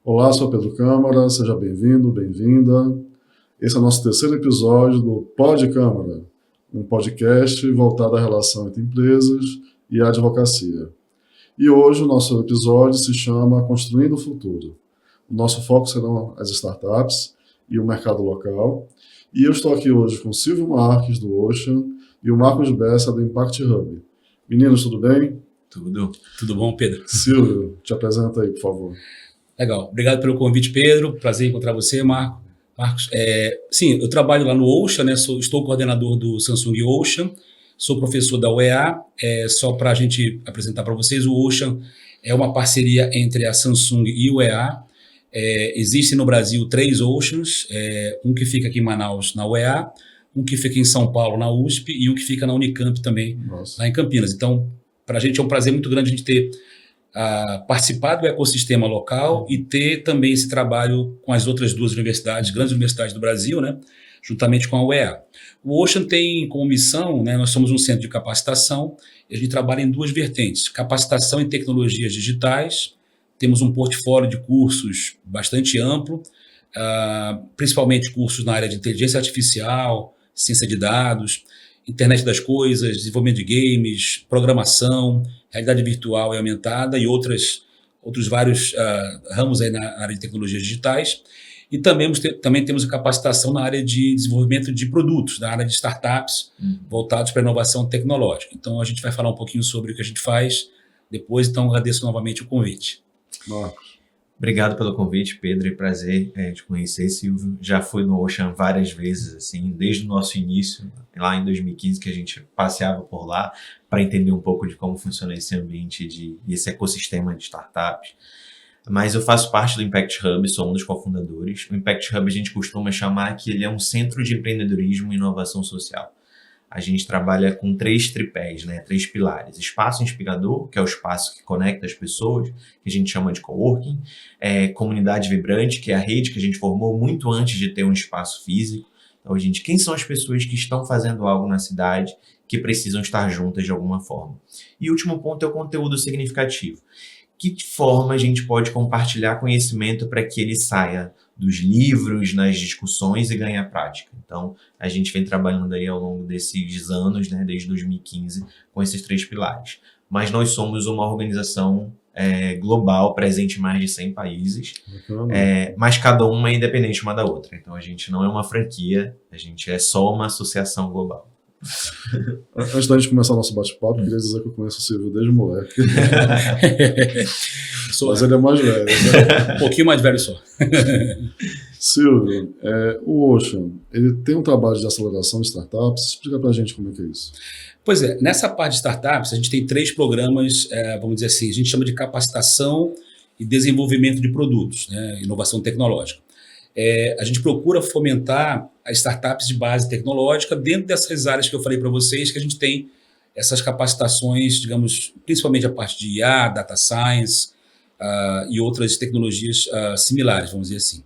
Olá, sou Pedro Câmara, seja bem-vindo, bem-vinda. Esse é o nosso terceiro episódio do Pod Câmara, um podcast voltado à relação entre empresas e a advocacia. E hoje o nosso episódio se chama Construindo o Futuro. O nosso foco serão as startups e o mercado local. E eu estou aqui hoje com o Silvio Marques, do Ocean, e o Marcos Bessa, do Impact Hub. Meninos, tudo bem? Tudo bom, Pedro? Silvio, te apresenta aí, por favor. Legal, obrigado pelo convite, Pedro. Prazer em encontrar você, Marcos. Sim, eu trabalho lá no Ocean, né? Estou coordenador do Samsung Ocean, sou professor da UEA. Só para a gente apresentar para vocês, o Ocean é uma parceria entre a Samsung e o UEA. Existem no Brasil 3 Oceans, um que fica aqui em Manaus, na UEA, um que fica em São Paulo, na USP, e um que fica na Unicamp também, lá em Campinas. Então, para a gente é um prazer muito grande a gente ter participar do ecossistema local e ter também esse trabalho com as outras duas universidades, grandes universidades do Brasil, né, juntamente com a UEA. O Ocean tem como missão, né, nós somos um centro de capacitação, e a gente trabalha em duas vertentes: capacitação em tecnologias digitais. Temos um portfólio de cursos bastante amplo, principalmente cursos na área de inteligência artificial, ciência de dados, internet das coisas, desenvolvimento de games, programação, realidade virtual e aumentada e outros vários ramos aí na área de tecnologias digitais. E também temos a capacitação na área de desenvolvimento de produtos, na área de startups, voltados para a inovação tecnológica. Então, a gente vai falar um pouquinho sobre o que a gente faz depois, então agradeço novamente o convite. Marcos. Obrigado pelo convite, Pedro, e prazer te conhecer, Silvio. Já fui no Ocean várias vezes, assim, desde o nosso início, lá em 2015, que a gente passeava por lá para entender um pouco de como funciona esse ambiente e esse ecossistema de startups. Mas eu faço parte do Impact Hub, sou um dos cofundadores. O Impact Hub a gente costuma chamar que ele é um centro de empreendedorismo e inovação social. A gente trabalha com 3 tripés, né? 3 pilares. Espaço inspirador, que é o espaço que conecta as pessoas, que a gente chama de coworking. Comunidade vibrante, que é a rede que a gente formou muito antes de ter um espaço físico. Então, quem são as pessoas que estão fazendo algo na cidade que precisam estar juntas de alguma forma? E o último ponto é o conteúdo significativo. Que forma a gente pode compartilhar conhecimento para que ele saia dos livros, nas discussões e ganhe a prática? Então, a gente vem trabalhando aí ao longo desses anos, né, desde 2015, com esses 3 pilares. Mas nós somos uma organização global, presente em mais de 100 países, mas cada uma é independente uma da outra. Então, a gente não é uma franquia, a gente é só uma associação global. Antes da gente começar o nosso bate-papo, queria dizer que eu conheço o Silvio desde moleque. Mas ele é mais velho, né? Um pouquinho mais velho só. Silvio, o Ocean, ele tem um trabalho de aceleração de startups. Explica pra gente como é que é isso. Pois é, nessa parte de startups, a gente tem 3 programas, vamos dizer assim, a gente chama de capacitação e desenvolvimento de produtos, né, inovação tecnológica. A gente procura fomentar as startups de base tecnológica dentro dessas áreas que eu falei para vocês, que a gente tem essas capacitações, digamos, principalmente a parte de IA, data science e outras tecnologias similares, vamos dizer assim.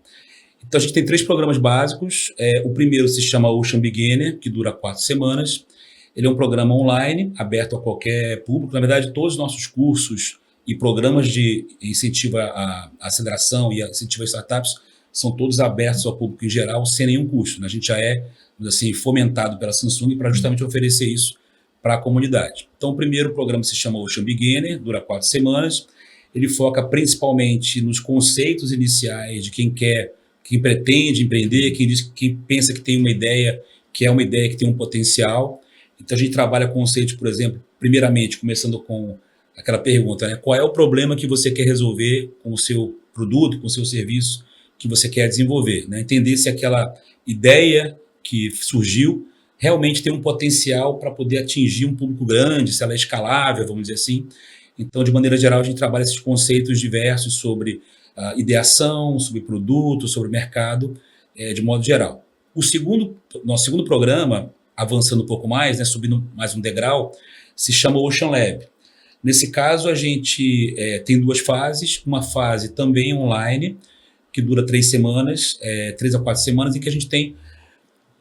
Então, a gente tem 3 programas básicos. O primeiro se chama Ocean Beginner, que dura 4 semanas. Ele é um programa online, aberto a qualquer público. Na verdade, todos os nossos cursos e programas de incentivo à aceleração e incentivo a startups são todos abertos ao público em geral, sem nenhum custo. A gente já é, assim, fomentado pela Samsung para justamente oferecer isso para a comunidade. Então, o primeiro programa se chama Ocean Beginner, dura 4 semanas. Ele foca principalmente nos conceitos iniciais de quem pretende empreender, quem pensa que tem uma ideia, que é uma ideia que tem um potencial. Então, a gente trabalha conceitos, por exemplo, primeiramente, começando com aquela pergunta, né? Qual é o problema que você quer resolver com o seu produto, com o seu serviço que você quer desenvolver, né? Entender se aquela ideia que surgiu realmente tem um potencial para poder atingir um público grande, se ela é escalável, vamos dizer assim. Então, de maneira geral, a gente trabalha esses conceitos diversos sobre ideação, sobre produto, sobre mercado, de modo geral. Nosso segundo programa, avançando um pouco mais, né, subindo mais um degrau, se chama Ocean Lab. Nesse caso, a gente tem 2 fases, uma fase também online, que dura 3 semanas, 3 a 4 semanas, em que a gente tem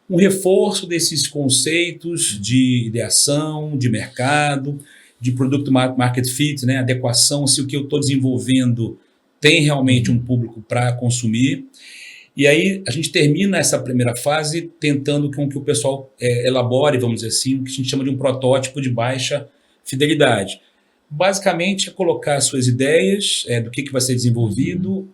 um reforço desses conceitos de ideação, de mercado, de produto market fit, né? Adequação, se o que eu estou desenvolvendo tem realmente um público para consumir. E aí a gente termina essa primeira fase tentando com que o pessoal elabore, vamos dizer assim, o que a gente chama de um protótipo de baixa fidelidade. Basicamente é colocar suas ideias do que vai ser desenvolvido,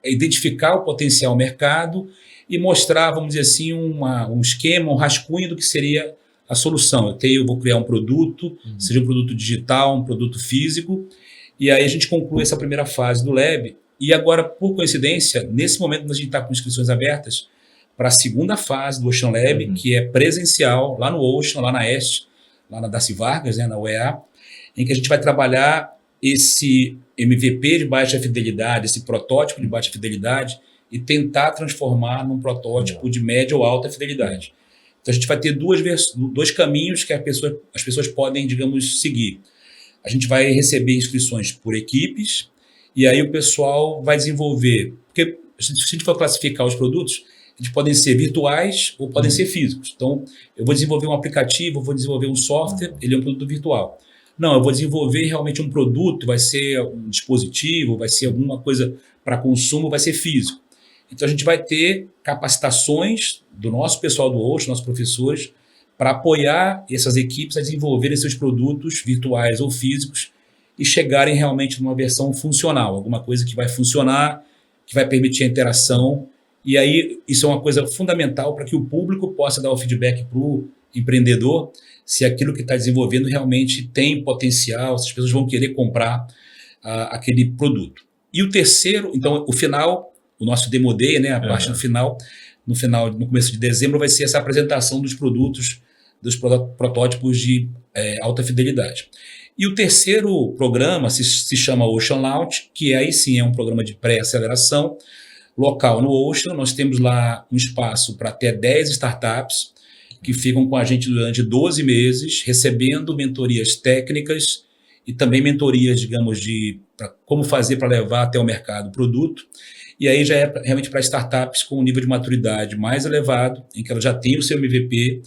identificar o potencial mercado e mostrar, vamos dizer assim, um esquema, um rascunho do que seria a solução. Eu vou criar um produto, seja um produto digital, um produto físico, e aí a gente conclui essa primeira fase do Lab. E agora, por coincidência, nesse momento a gente está com inscrições abertas para a segunda fase do Ocean Lab, que é presencial, lá no Ocean, lá na Este, lá na Darcy Vargas, né, na UEA, em que a gente vai trabalhar esse MVP de baixa fidelidade, esse protótipo de baixa fidelidade, e tentar transformar num protótipo de média ou alta fidelidade. Então a gente vai ter dois caminhos que as pessoas podem, digamos, seguir. A gente vai receber inscrições por equipes, e aí o pessoal vai desenvolver, porque se a gente for classificar os produtos, eles podem ser virtuais ou podem ser físicos. Então, eu vou desenvolver um aplicativo, eu vou desenvolver um software, ele é um produto virtual. Não, eu vou desenvolver realmente um produto, vai ser um dispositivo, vai ser alguma coisa para consumo, vai ser físico. Então, a gente vai ter capacitações do nosso pessoal do Ocean, nossos professores, para apoiar essas equipes a desenvolverem seus produtos virtuais ou físicos e chegarem realmente numa versão funcional, alguma coisa que vai funcionar, que vai permitir a interação. E aí, isso é uma coisa fundamental para que o público possa dar o feedback para o empreendedor se aquilo que está desenvolvendo realmente tem potencial, se as pessoas vão querer comprar aquele produto. E o terceiro, então, o final, o nosso Demo Day, né, a parte no começo de dezembro, vai ser essa apresentação dos produtos, dos protótipos de alta fidelidade. E o terceiro programa se chama Ocean Launch, que aí sim é um programa de pré-aceleração local no Ocean. Nós temos lá um espaço para até 10 startups que ficam com a gente durante 12 meses, recebendo mentorias técnicas e também mentorias, digamos, de como fazer para levar até o mercado o produto. E aí já é realmente para startups com um nível de maturidade mais elevado, em que ela já tem o seu MVP.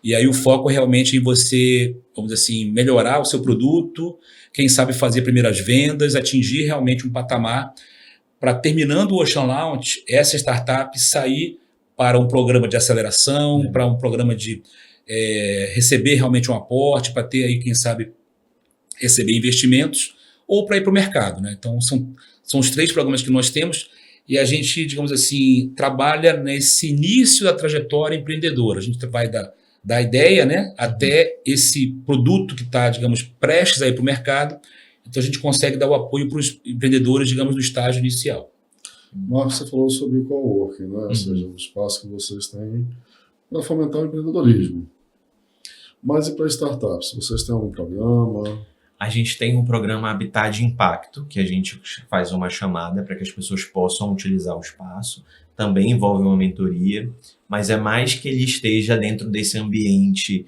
E aí o foco é realmente em você, vamos dizer assim, melhorar o seu produto, quem sabe fazer primeiras vendas, atingir realmente um patamar para, terminando o Ocean Launch, essa startup sair para um programa de aceleração, para um programa de receber realmente um aporte, para ter aí, quem sabe, receber investimentos, ou para ir para o mercado, né? Então, são os 3 programas que nós temos, e a gente, digamos assim, trabalha nesse início da trajetória empreendedora. A gente vai da ideia, né, até esse produto que está, digamos, prestes a ir para o mercado. Então, a gente consegue dar o apoio para os empreendedores, digamos, no estágio inicial. Marcos, você falou sobre o coworking, né? Ou seja, o espaço que vocês têm para fomentar o empreendedorismo. Mas e para startups? Vocês têm algum programa? A gente tem um programa Habitat de Impacto, que a gente faz uma chamada para que as pessoas possam utilizar o espaço. Também envolve uma mentoria, mas é mais que ele esteja dentro desse ambiente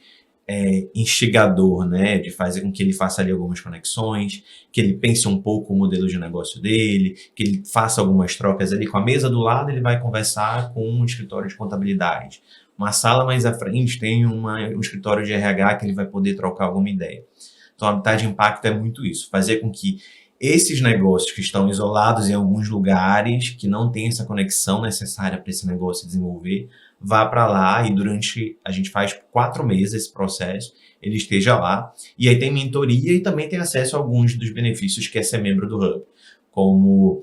instigador, né, de fazer com que ele faça ali algumas conexões, que ele pense um pouco o modelo de negócio dele, que ele faça algumas trocas ali com a mesa do lado, ele vai conversar com um escritório de contabilidade. Uma sala mais à frente tem um escritório de RH que ele vai poder trocar alguma ideia. Então, a Habitat de Impacto é muito isso, fazer com que esses negócios que estão isolados em alguns lugares, que não tem essa conexão necessária para esse negócio desenvolver, vá para lá e a gente faz 4 meses esse processo, ele esteja lá. E aí tem mentoria e também tem acesso a alguns dos benefícios que é ser membro do Hub, como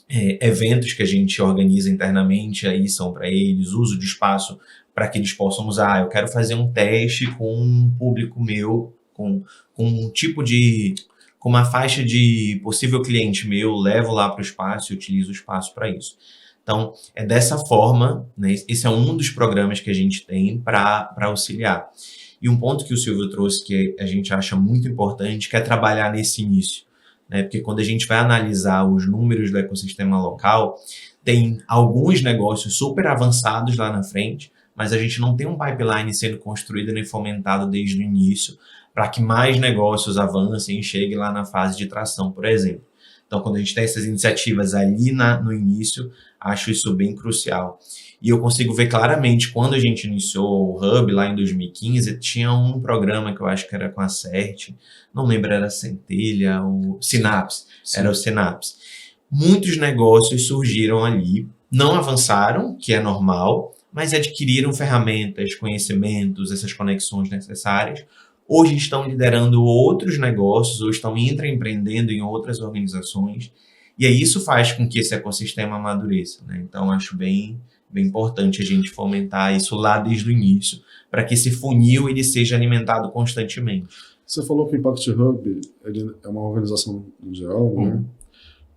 eventos que a gente organiza internamente, aí são para eles, uso de espaço para que eles possam usar. Eu quero fazer um teste com um público meu, com um tipo de... com uma faixa de possível cliente meu, levo lá para o espaço e utilizo o espaço para isso. Então, é dessa forma, né, esse é um dos programas que a gente tem para auxiliar. E um ponto que o Silvio trouxe que a gente acha muito importante, que é trabalhar nesse início, né, porque quando a gente vai analisar os números do ecossistema local, tem alguns negócios super avançados lá na frente, mas a gente não tem um pipeline sendo construído nem fomentado desde o início, para que mais negócios avancem e cheguem lá na fase de tração, por exemplo. Então, quando a gente tem essas iniciativas ali no início, acho isso bem crucial. E eu consigo ver claramente, quando a gente iniciou o Hub, lá em 2015, tinha um programa que eu acho que era com a CERT, não lembro, era a Centelha ou Synapse, era o Synapse. muitos negócios surgiram ali, não avançaram, que é normal, mas adquiriram ferramentas, conhecimentos, essas conexões necessárias. Hoje estão liderando outros negócios, ou estão intraempreendendo em outras organizações, e aí isso faz com que esse ecossistema amadureça, né? Então, acho bem importante a gente fomentar isso lá desde o início, para que esse funil ele seja alimentado constantemente. Você falou que o Impact Hub ele é uma organização mundial, né?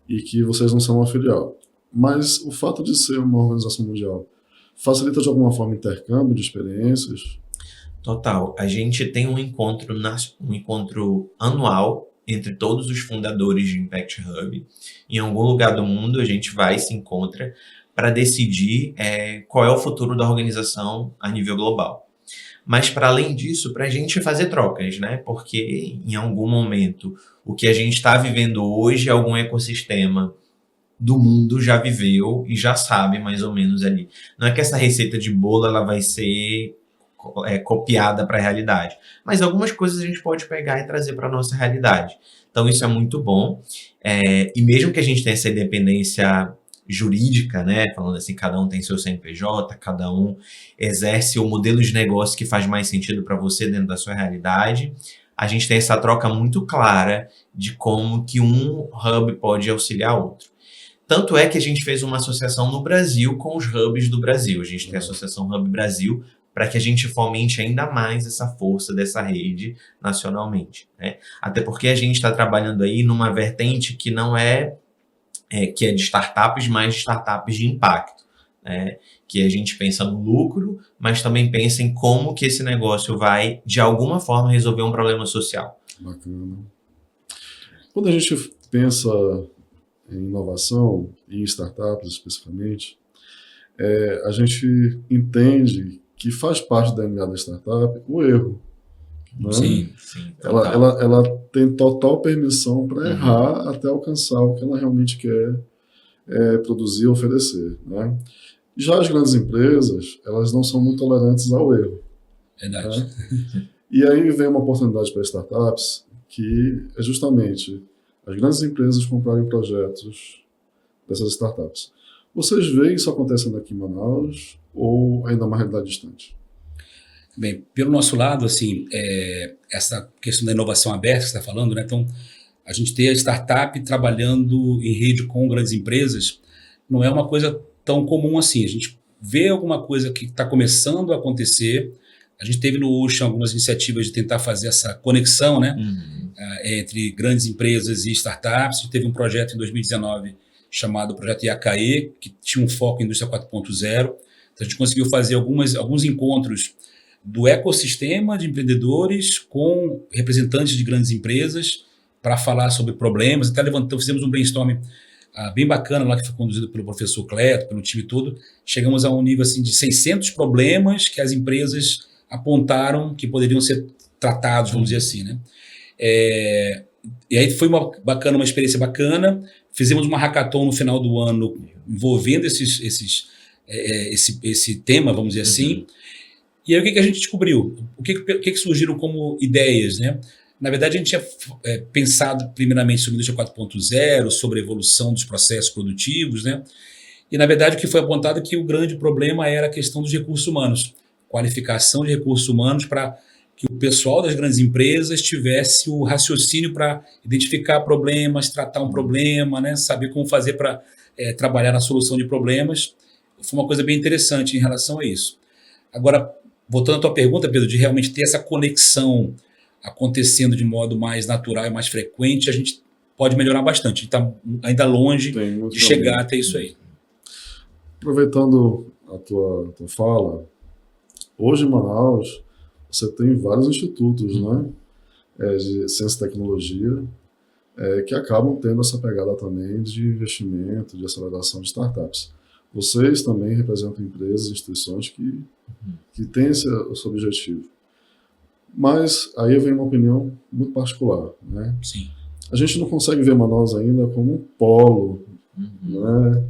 E que vocês não são uma filial. Mas o fato de ser uma organização mundial facilita de alguma forma o intercâmbio de experiências? Total. A gente tem um encontro anual entre todos os fundadores de Impact Hub. Em algum lugar do mundo a gente vai e se encontra para decidir qual é o futuro da organização a nível global. Mas, para além disso, para a gente fazer trocas, né? Porque em algum momento o que a gente está vivendo hoje, algum ecossistema do mundo já viveu e já sabe mais ou menos ali. Não é que essa receita de bolo ela vai ser copiada para a realidade, mas algumas coisas a gente pode pegar e trazer para a nossa realidade. Então isso é muito bom, e mesmo que a gente tenha essa independência jurídica, né, falando assim, cada um tem seu CNPJ, cada um exerce o modelo de negócio que faz mais sentido para você dentro da sua realidade, a gente tem essa troca muito clara de como que um hub pode auxiliar outro. Tanto é que a gente fez uma associação no Brasil com os hubs do Brasil. A gente tem a Associação Hub Brasil para que a gente fomente ainda mais essa força dessa rede nacionalmente, né? Até porque a gente está trabalhando aí numa vertente que não que é de startups, mas de startups de impacto, né? Que a gente pensa no lucro, mas também pensa em como que esse negócio vai, de alguma forma, resolver um problema social. Bacana. Quando a gente pensa em inovação e em startups especificamente, a gente entende que faz parte da DNA da startup o erro. Né? Sim. Ela tem total permissão para errar até alcançar o que ela realmente quer produzir, oferecer. Né? Já as grandes empresas, elas não são muito tolerantes ao erro. Verdade. Né? E aí vem uma oportunidade para startups que é justamente as grandes empresas comprarem projetos dessas startups. Vocês veem isso acontecendo aqui em Manaus ou ainda é uma realidade distante? Bem, pelo nosso lado, assim, essa questão da inovação aberta que você está falando, né? Então, a gente ter a startup trabalhando em rede com grandes empresas não é uma coisa tão comum assim. A gente vê alguma coisa que está começando a acontecer. A gente teve no Ocean algumas iniciativas de tentar fazer essa conexão, né? Entre grandes empresas e startups. A gente teve um projeto em 2019 chamado Projeto IACAE, que tinha um foco em indústria 4.0. Então, a gente conseguiu fazer alguns encontros do ecossistema de empreendedores com representantes de grandes empresas para falar sobre problemas. Até fizemos um brainstorming bem bacana lá, que foi conduzido pelo professor Cleto, pelo time todo. Chegamos a um nível assim, de 600 problemas que as empresas apontaram que poderiam ser tratados, vamos dizer assim, né? E aí foi uma experiência bacana. Fizemos uma hackathon no final do ano envolvendo esse tema, vamos dizer assim. E aí o que a gente descobriu? O que surgiram como ideias, né? Na verdade, a gente tinha pensado primeiramente sobre a indústria 4.0, sobre a evolução dos processos produtivos, né? E, na verdade, o que foi apontado é que o grande problema era a questão dos recursos humanos, qualificação de recursos humanos para que o pessoal das grandes empresas tivesse o raciocínio para identificar problemas, tratar um problema, né? Saber como fazer para trabalhar na solução de problemas. Foi uma coisa bem interessante em relação a isso. Agora, voltando à tua pergunta, Pedro, de realmente ter essa conexão acontecendo de modo mais natural e mais frequente, a gente pode melhorar bastante. A gente está ainda longe de chegar até isso aí. Aproveitando a tua fala, hoje em Manaus você tem vários institutos, né, de ciência e tecnologia que acabam tendo essa pegada também de investimento, de aceleração de startups. Vocês também representam empresas, instituições que têm esse objetivo. Mas aí vem uma opinião muito particular, né? Sim. A gente não consegue ver Manaus ainda como um polo, né,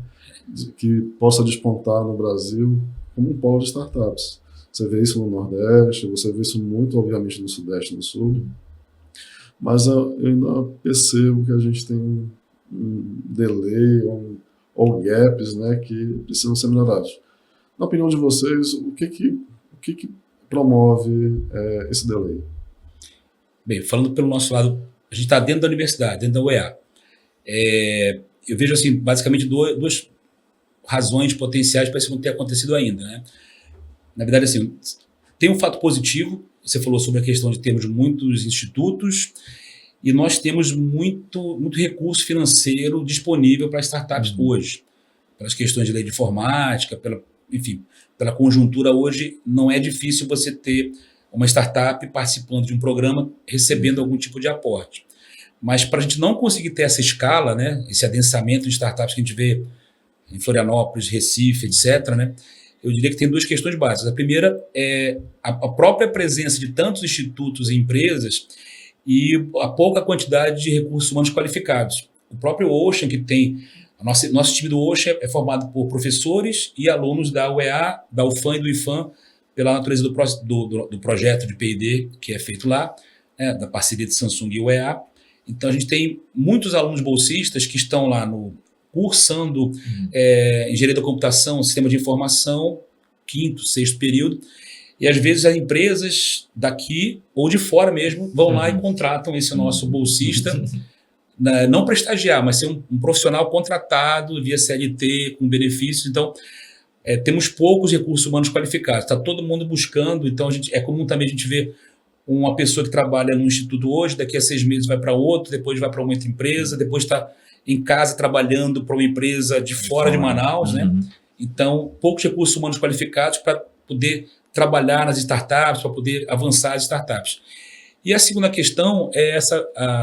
que possa despontar no Brasil como um polo de startups. Você vê isso no Nordeste, você vê isso muito, obviamente, no Sudeste e no Sul. Mas eu ainda percebo que a gente tem delay ou gaps, né, que precisam ser melhorados. Na opinião de vocês, o que promove esse delay? Bem, falando pelo nosso lado, a gente está dentro da universidade, dentro da UEA. Eu vejo assim, basicamente duas razões potenciais para isso não ter acontecido ainda, né? Na verdade, assim, tem um fato positivo. Você falou sobre a questão de termos muitos institutos e nós temos muito recurso financeiro disponível para startups hoje. Pelas questões de lei de informática, pela conjuntura hoje, não é difícil você ter uma startup participando de um programa, recebendo algum tipo de aporte. Mas para a gente não conseguir ter essa escala, né, esse adensamento de startups que a gente vê em Florianópolis, Recife, etc., né, eu diria que tem duas questões básicas. A primeira é a própria presença de tantos institutos e empresas e a pouca quantidade de recursos humanos qualificados. O próprio Ocean, que tem... Nosso time do Ocean é formado por professores e alunos da UEA, da UFAM e do IFAM, pela natureza do projeto de P&D que é feito lá, né, da parceria de Samsung e UEA. Então, a gente tem muitos alunos bolsistas que estão lá cursando engenharia da computação, sistema de informação, 5º, 6º período, e às vezes as empresas daqui ou de fora mesmo vão lá e contratam esse nosso bolsista, não para estagiar, mas ser um profissional contratado via CLT, com benefícios. Então, temos poucos recursos humanos qualificados, está todo mundo buscando. Então, é comum também a gente ver uma pessoa que trabalha num instituto hoje, daqui a 6 meses vai para outro, depois vai para uma outra empresa, depois está em casa trabalhando para uma empresa de fora de Manaus, né? Então, poucos recursos humanos qualificados para poder trabalhar nas startups, para poder avançar as startups. E a segunda questão é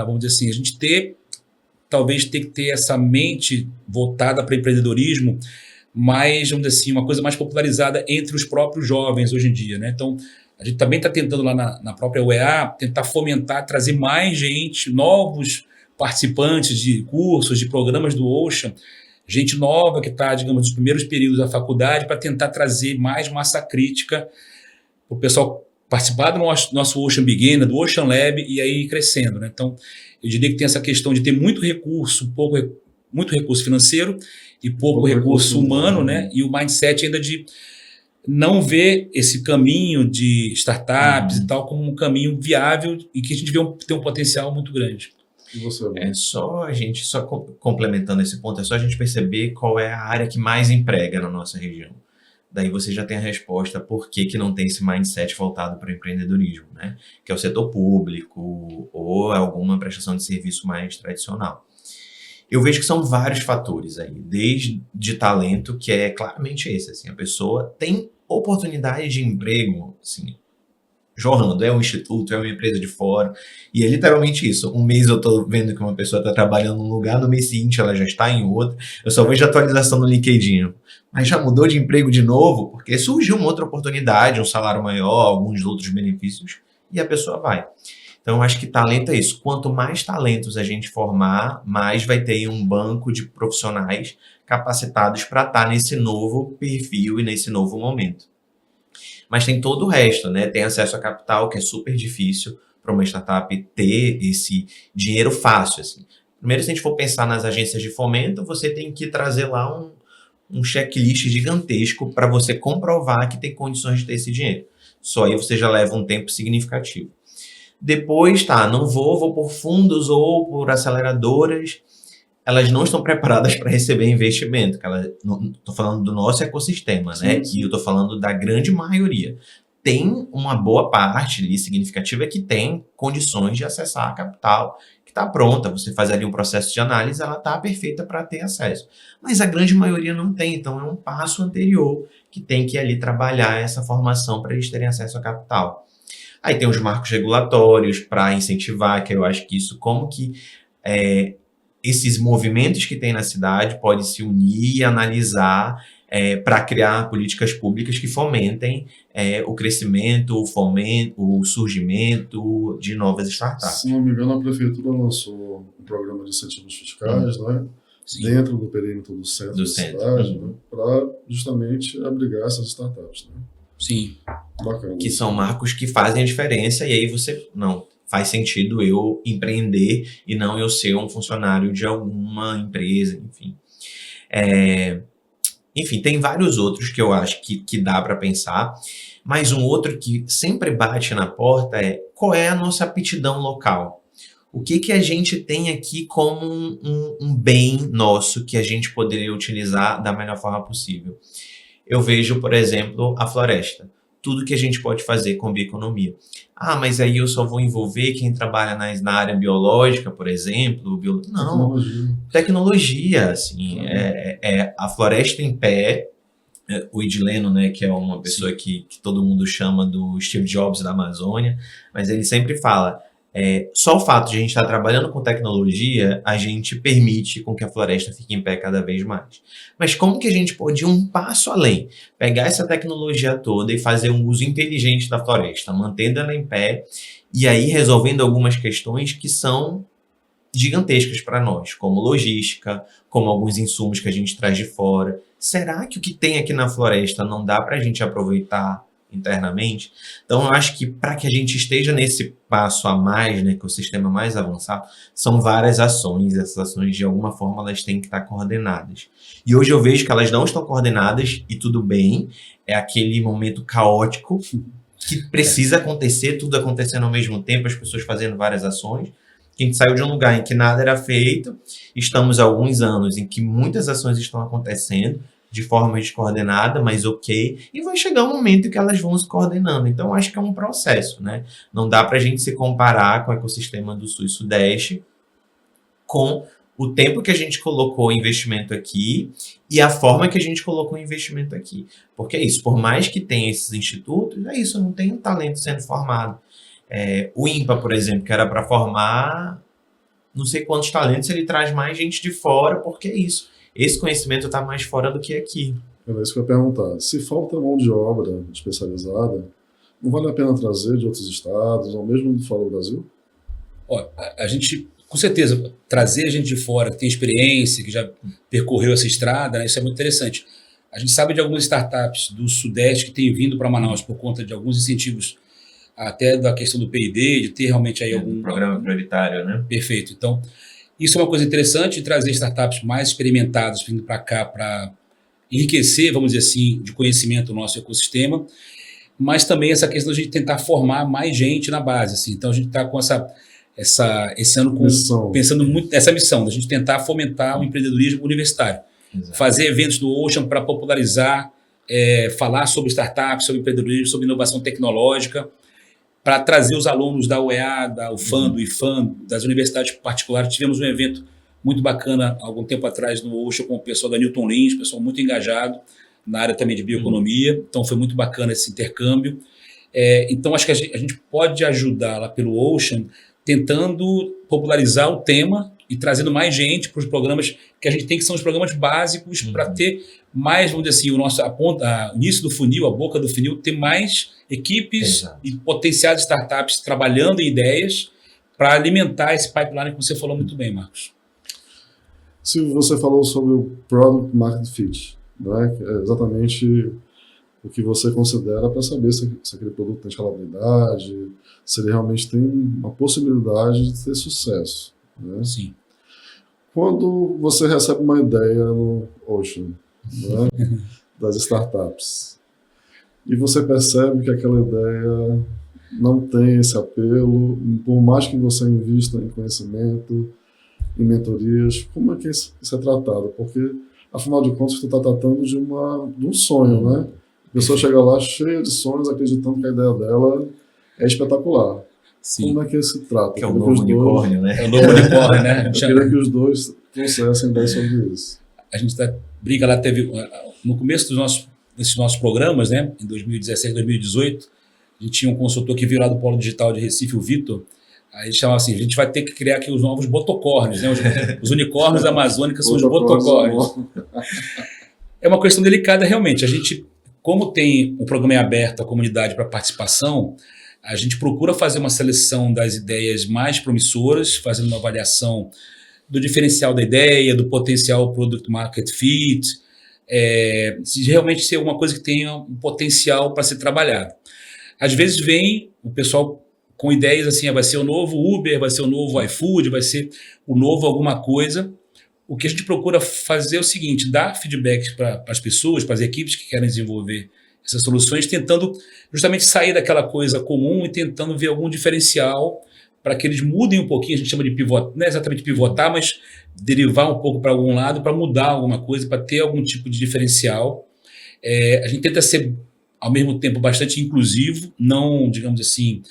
vamos dizer assim, a gente talvez ter que ter essa mente voltada para empreendedorismo, mas, vamos dizer assim, uma coisa mais popularizada entre os próprios jovens hoje em dia, né? Então, a gente também está tentando lá na própria UEA, tentar fomentar, trazer mais gente, novos participantes de cursos, de programas do Ocean, gente nova que está, digamos, nos primeiros períodos da faculdade, para tentar trazer mais massa crítica para o pessoal participar do nosso Ocean Beginner, do Ocean Lab, e aí ir crescendo, né? Então, eu diria que tem essa questão de ter muito recurso financeiro e pouco recurso humano, né? E o mindset ainda de não ver esse caminho de startups e tal como um caminho viável e que a gente tem um potencial muito grande. E você, só complementando esse ponto, é só a gente perceber qual é a área que mais emprega na nossa região. Daí você já tem a resposta por que não tem esse mindset voltado para o empreendedorismo, né? Que é o setor público ou alguma prestação de serviço mais tradicional. Eu vejo que são vários fatores aí, desde talento, que é claramente esse, assim, a pessoa tem oportunidade de emprego, assim, jorrando, é um instituto, é uma empresa de fora, e é literalmente isso. Um mês eu tô vendo que uma pessoa está trabalhando num lugar, no mês seguinte ela já está em outro, eu só vejo atualização no LinkedIn, mas já mudou de emprego de novo, porque surgiu uma outra oportunidade, um salário maior, alguns outros benefícios, e a pessoa vai. Então, eu acho que talento é isso. Quanto mais talentos a gente formar, mais vai ter um banco de profissionais capacitados para estar nesse novo perfil e nesse novo momento. Mas tem todo o resto, né? Tem acesso a capital, que é super difícil para uma startup ter esse dinheiro fácil, assim. Primeiro, se a gente for pensar nas agências de fomento, você tem que trazer lá um checklist gigantesco para você comprovar que tem condições de ter esse dinheiro. Só aí você já leva um tempo significativo. Depois, não vou por fundos ou por aceleradoras, elas não estão preparadas para receber investimento. Estou falando do nosso ecossistema, sim, né? Sim. E eu estou falando da grande maioria. Tem uma boa parte ali significativa que tem condições de acessar a capital, que está pronta. Você faz ali um processo de análise, ela está perfeita para ter acesso. Mas a grande maioria não tem, então é um passo anterior que tem que ali trabalhar essa formação para eles terem acesso a capital. Aí tem os marcos regulatórios para incentivar, que eu acho que isso, como que esses movimentos que tem na cidade podem se unir e analisar para criar políticas públicas que fomentem o crescimento, o surgimento de novas startups. Se não me engano, a prefeitura lançou um programa de incentivos fiscais, né? Dentro do perímetro do centro da cidade, né? Para justamente abrigar essas startups, né? Sim. Bacana. Que são marcos que fazem a diferença, e aí você, faz sentido eu empreender e não eu ser um funcionário de alguma empresa, enfim. Enfim, tem vários outros que eu acho que dá para pensar, mas um outro que sempre bate na porta é qual é a nossa aptidão local? O que a gente tem aqui como um bem nosso que a gente poderia utilizar da melhor forma possível? Eu vejo, por exemplo, a floresta. Tudo que a gente pode fazer com bioeconomia. Ah, mas aí eu só vou envolver quem trabalha na área biológica, por exemplo. Não, tecnologia, assim. A floresta em pé, o Edileno, né, que é uma pessoa que todo mundo chama do Steve Jobs da Amazônia, mas ele sempre fala, só o fato de a gente estar trabalhando com tecnologia, a gente permite com que a floresta fique em pé cada vez mais. Mas como que a gente pode ir um passo além? Pegar essa tecnologia toda e fazer um uso inteligente da floresta, mantendo ela em pé e aí resolvendo algumas questões que são gigantescas para nós, como logística, como alguns insumos que a gente traz de fora. Será que o que tem aqui na floresta não dá para a gente aproveitar internamente? Então, eu acho que para que a gente esteja nesse passo a mais, né, que é o sistema mais avançado, são várias ações. Essas ações, de alguma forma, elas têm que estar coordenadas. E hoje eu vejo que elas não estão coordenadas e tudo bem, é aquele momento caótico que precisa acontecer, tudo acontecendo ao mesmo tempo, as pessoas fazendo várias ações. A gente saiu de um lugar em que nada era feito, estamos há alguns anos em que muitas ações estão acontecendo de forma descoordenada, mas ok, e vai chegar um momento que elas vão se coordenando. Então, acho que é um processo, né? Não dá para a gente se comparar com o ecossistema do Sul e Sudeste com o tempo que a gente colocou em investimento aqui e a forma que a gente colocou em investimento aqui. Porque é isso, por mais que tenha esses institutos, é isso, não tem um talento sendo formado. O INPA, por exemplo, que era para formar não sei quantos talentos, ele traz mais gente de fora, porque é isso. Esse conhecimento está mais fora do que aqui. Era isso que eu ia perguntar. Se falta mão de obra especializada, não vale a pena trazer de outros estados, ou mesmo de fora do Brasil? Ó, a gente, com certeza, trazer gente de fora que tem experiência, que já percorreu essa estrada, né, isso é muito interessante. A gente sabe de algumas startups do Sudeste que têm vindo para Manaus por conta de alguns incentivos, até da questão do P&D, de ter realmente aí algum programa prioritário, né? Perfeito. Então, isso é uma coisa interessante, de trazer startups mais experimentadas vindo para cá para enriquecer, vamos dizer assim, de conhecimento o nosso ecossistema, mas também essa questão de a gente tentar formar mais gente na base. Assim. Então, a gente está com esse ano pensando muito nessa missão, da gente tentar fomentar o empreendedorismo universitário. Exato. Fazer eventos do Ocean para popularizar, falar sobre startups, sobre empreendedorismo, sobre inovação tecnológica, para trazer os alunos da UEA, da UFAM, do IFAM, das universidades particulares. Tivemos um evento muito bacana há algum tempo atrás no Ocean com o pessoal da Newton Lins, pessoal muito engajado na área também de bioeconomia. Então foi muito bacana esse intercâmbio. Então acho que a gente pode ajudar lá pelo Ocean tentando popularizar o tema e trazendo mais gente para os programas que a gente tem, que são os programas básicos, para ter mais, vamos dizer assim, o início do funil, a boca do funil, ter mais equipes Exato. E potenciais startups trabalhando em ideias para alimentar esse pipeline que você falou muito bem, Marcos. Silvio, você falou sobre o Product Market Fit, né? Que é exatamente o que você considera para saber se aquele produto tem escalabilidade, se ele realmente tem uma possibilidade de ter sucesso. Né? Sim. Quando você recebe uma ideia no Ocean, né, das startups, e você percebe que aquela ideia não tem esse apelo, por mais que você invista em conhecimento, em mentorias, como é que isso é tratado? Porque, afinal de contas, você está tratando de um sonho, né? A pessoa chega lá cheia de sonhos, acreditando que a ideia dela é espetacular. Sim. Como é que se trata? Que é o novo unicórnio, né? É o novo unicórnio, né? Eu queria que os dois trouxessem ideias sobre isso. A gente briga lá, teve no começo desses nossos programas, né, em 2017, 2018, a gente tinha um consultor que veio lá do Polo Digital de Recife, o Vitor. Aí ele chamava assim: a gente vai ter que criar aqui os novos botocórnios, né? Os unicórnios amazônicos são os botocórnios. É uma questão delicada, realmente. A gente, como tem o programa aberto à comunidade para participação, a gente procura fazer uma seleção das ideias mais promissoras, fazendo uma avaliação do diferencial da ideia, do potencial product market fit, se realmente ser alguma coisa que tenha um potencial para ser trabalhado. Às vezes vem o pessoal com ideias assim, vai ser o novo Uber, vai ser o novo iFood, vai ser o novo alguma coisa. O que a gente procura fazer é o seguinte, dar feedback para as pessoas, para as equipes que querem desenvolver essas soluções, tentando justamente sair daquela coisa comum e tentando ver algum diferencial para que eles mudem um pouquinho, a gente chama de pivotar, não é exatamente pivotar, mas derivar um pouco para algum lado, para mudar alguma coisa, para ter algum tipo de diferencial. A gente tenta ser, ao mesmo tempo, bastante inclusivo, não, digamos assim,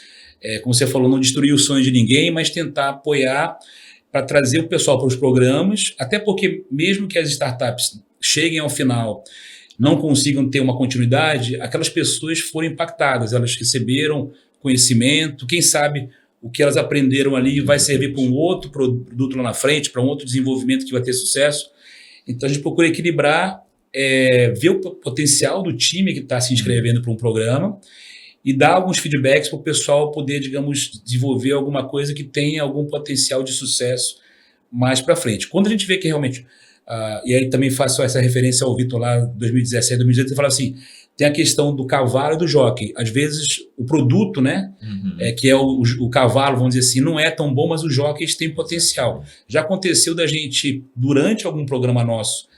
como você falou, não destruir o sonho de ninguém, mas tentar apoiar para trazer o pessoal para os programas, até porque mesmo que as startups cheguem ao final, não consigam ter uma continuidade, aquelas pessoas foram impactadas, elas receberam conhecimento, quem sabe o que elas aprenderam ali vai servir para um outro produto lá na frente, para um outro desenvolvimento que vai ter sucesso. Então a gente procura equilibrar, ver o potencial do time que está se inscrevendo para um programa e dar alguns feedbacks para o pessoal poder, digamos, desenvolver alguma coisa que tenha algum potencial de sucesso mais para frente. Quando a gente vê que realmente, e aí também faço essa referência ao Vitor lá, 2017, 2018, ele fala assim, tem a questão do cavalo e do jockey. Às vezes o produto, né, que é o cavalo, vamos dizer assim, não é tão bom, mas os jockeys têm potencial. Já aconteceu da gente, durante algum programa nosso,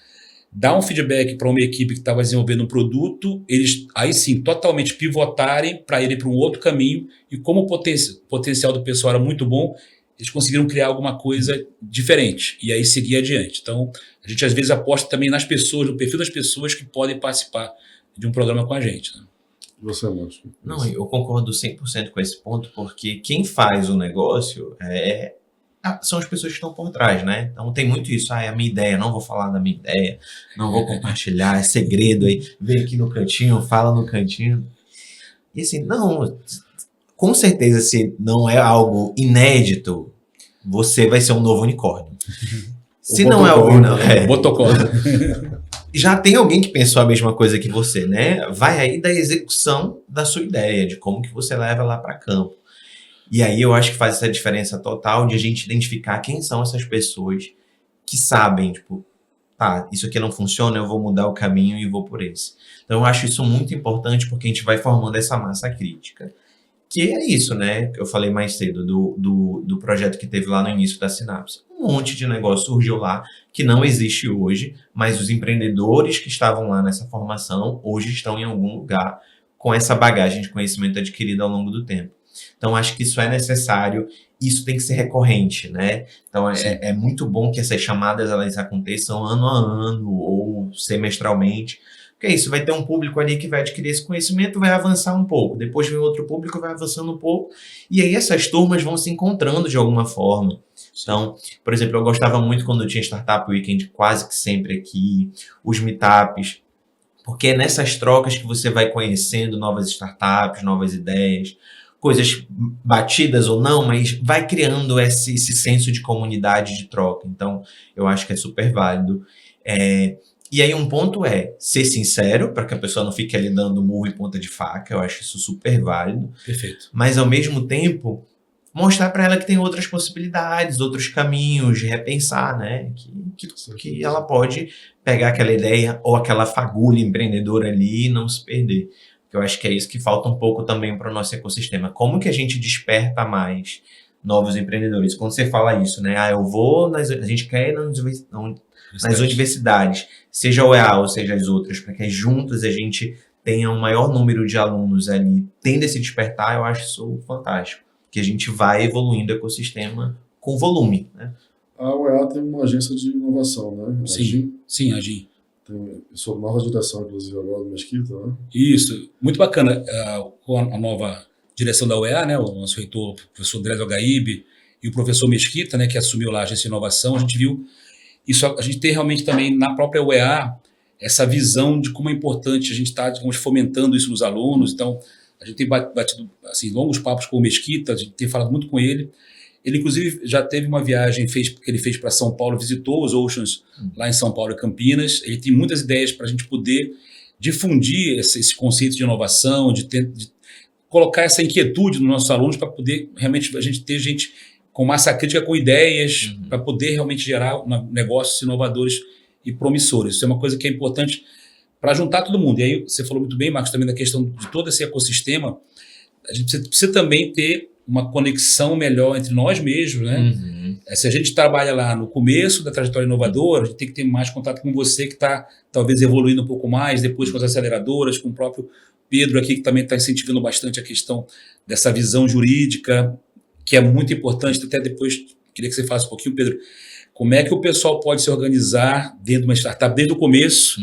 dar um feedback para uma equipe que estava desenvolvendo um produto, eles aí sim totalmente pivotarem para ir para um outro caminho, e como o potencial do pessoal era muito bom, eles conseguiram criar alguma coisa diferente e aí seguir adiante. Então a gente às vezes aposta também nas pessoas, no perfil das pessoas que podem participar de um programa com a gente, né? Você, Márcio? Não, eu concordo 100% com esse ponto, porque quem faz o negócio são as pessoas que estão por trás, né? Então tem muito isso, é a minha ideia, não vou falar da minha ideia, não vou compartilhar, é segredo aí, vem aqui no cantinho, fala no cantinho. E assim, não, com certeza se não é algo inédito, você vai ser um novo unicórnio. Se não é algo... Botocórnio. Já tem alguém que pensou a mesma coisa que você, né? Vai aí da execução da sua ideia, de como que você leva lá para campo. E aí eu acho que faz essa diferença total de a gente identificar quem são essas pessoas que sabem, tipo, tá, isso aqui não funciona, eu vou mudar o caminho e vou por esse. Então eu acho isso muito importante porque a gente vai formando essa massa crítica. Que é isso, né? Que eu falei mais cedo do projeto que teve lá no início da Sinapse. Um monte de negócio surgiu lá que não existe hoje, mas os empreendedores que estavam lá nessa formação hoje estão em algum lugar com essa bagagem de conhecimento adquirida ao longo do tempo. Então, acho que isso é necessário, isso tem que ser recorrente, né? Então, é muito bom que essas chamadas elas aconteçam ano a ano ou semestralmente, porque é isso, vai ter um público ali que vai adquirir esse conhecimento, vai avançar um pouco, depois vem outro público, vai avançando um pouco, e aí essas turmas vão se encontrando de alguma forma. Então, por exemplo, eu gostava muito quando tinha Startup Weekend, quase que sempre aqui, os meetups, porque é nessas trocas que você vai conhecendo novas startups, novas ideias, coisas batidas ou não, mas vai criando esse senso de comunidade, de troca. Então, eu acho que é super válido. E aí um ponto é ser sincero, para que a pessoa não fique ali dando murro em ponta de faca, eu acho isso super válido. Perfeito. Mas ao mesmo tempo, mostrar para ela que tem outras possibilidades, outros caminhos de repensar, né? Que ela pode pegar aquela ideia ou aquela fagulha empreendedora ali e não se perder. Eu acho que é isso que falta um pouco também para o nosso ecossistema. Como que a gente desperta mais novos empreendedores? Quando você fala isso, né? A gente quer ir nas universidades, seja o EA ou seja as outras, para que juntas a gente tenha um maior número de alunos ali tendo esse despertar, eu acho isso fantástico. Que a gente vai evoluindo o ecossistema com volume, né? A UEA tem uma agência de inovação, né? Sim, a GIM. Tem sua nova direção, inclusive, agora do Mesquita, né? Isso, muito bacana. Com a nova direção da UEA, né? O nosso reitor, o professor Andrés Algaíbe, e o professor Mesquita, né? Que assumiu lá a agência de inovação, a gente viu isso, a gente tem realmente também na própria UEA essa visão de como é importante a gente estar, digamos, fomentando isso nos alunos. Então, a gente tem batido assim, longos papos com o Mesquita, a gente tem falado muito com ele. Ele, inclusive, já teve uma viagem que ele fez para São Paulo, visitou os Oceans lá em São Paulo e Campinas. Ele tem muitas ideias para a gente poder difundir esse conceito de inovação, de colocar essa inquietude nos nossos alunos para poder realmente a gente ter gente com massa crítica, com ideias, para poder realmente gerar negócios inovadores e promissores. Isso é uma coisa que é importante para juntar todo mundo. E aí você falou muito bem, Marcos, também da questão de todo esse ecossistema. A gente precisa também ter uma conexão melhor entre nós mesmos, né? Uhum. Se a gente trabalha lá no começo da trajetória inovadora, a gente tem que ter mais contato com você que está talvez evoluindo um pouco mais, depois com as aceleradoras, com o próprio Pedro aqui, que também está incentivando bastante a questão dessa visão jurídica, que é muito importante. Até depois, queria que você falasse um pouquinho, Pedro, como é que o pessoal pode se organizar dentro de uma startup desde o começo,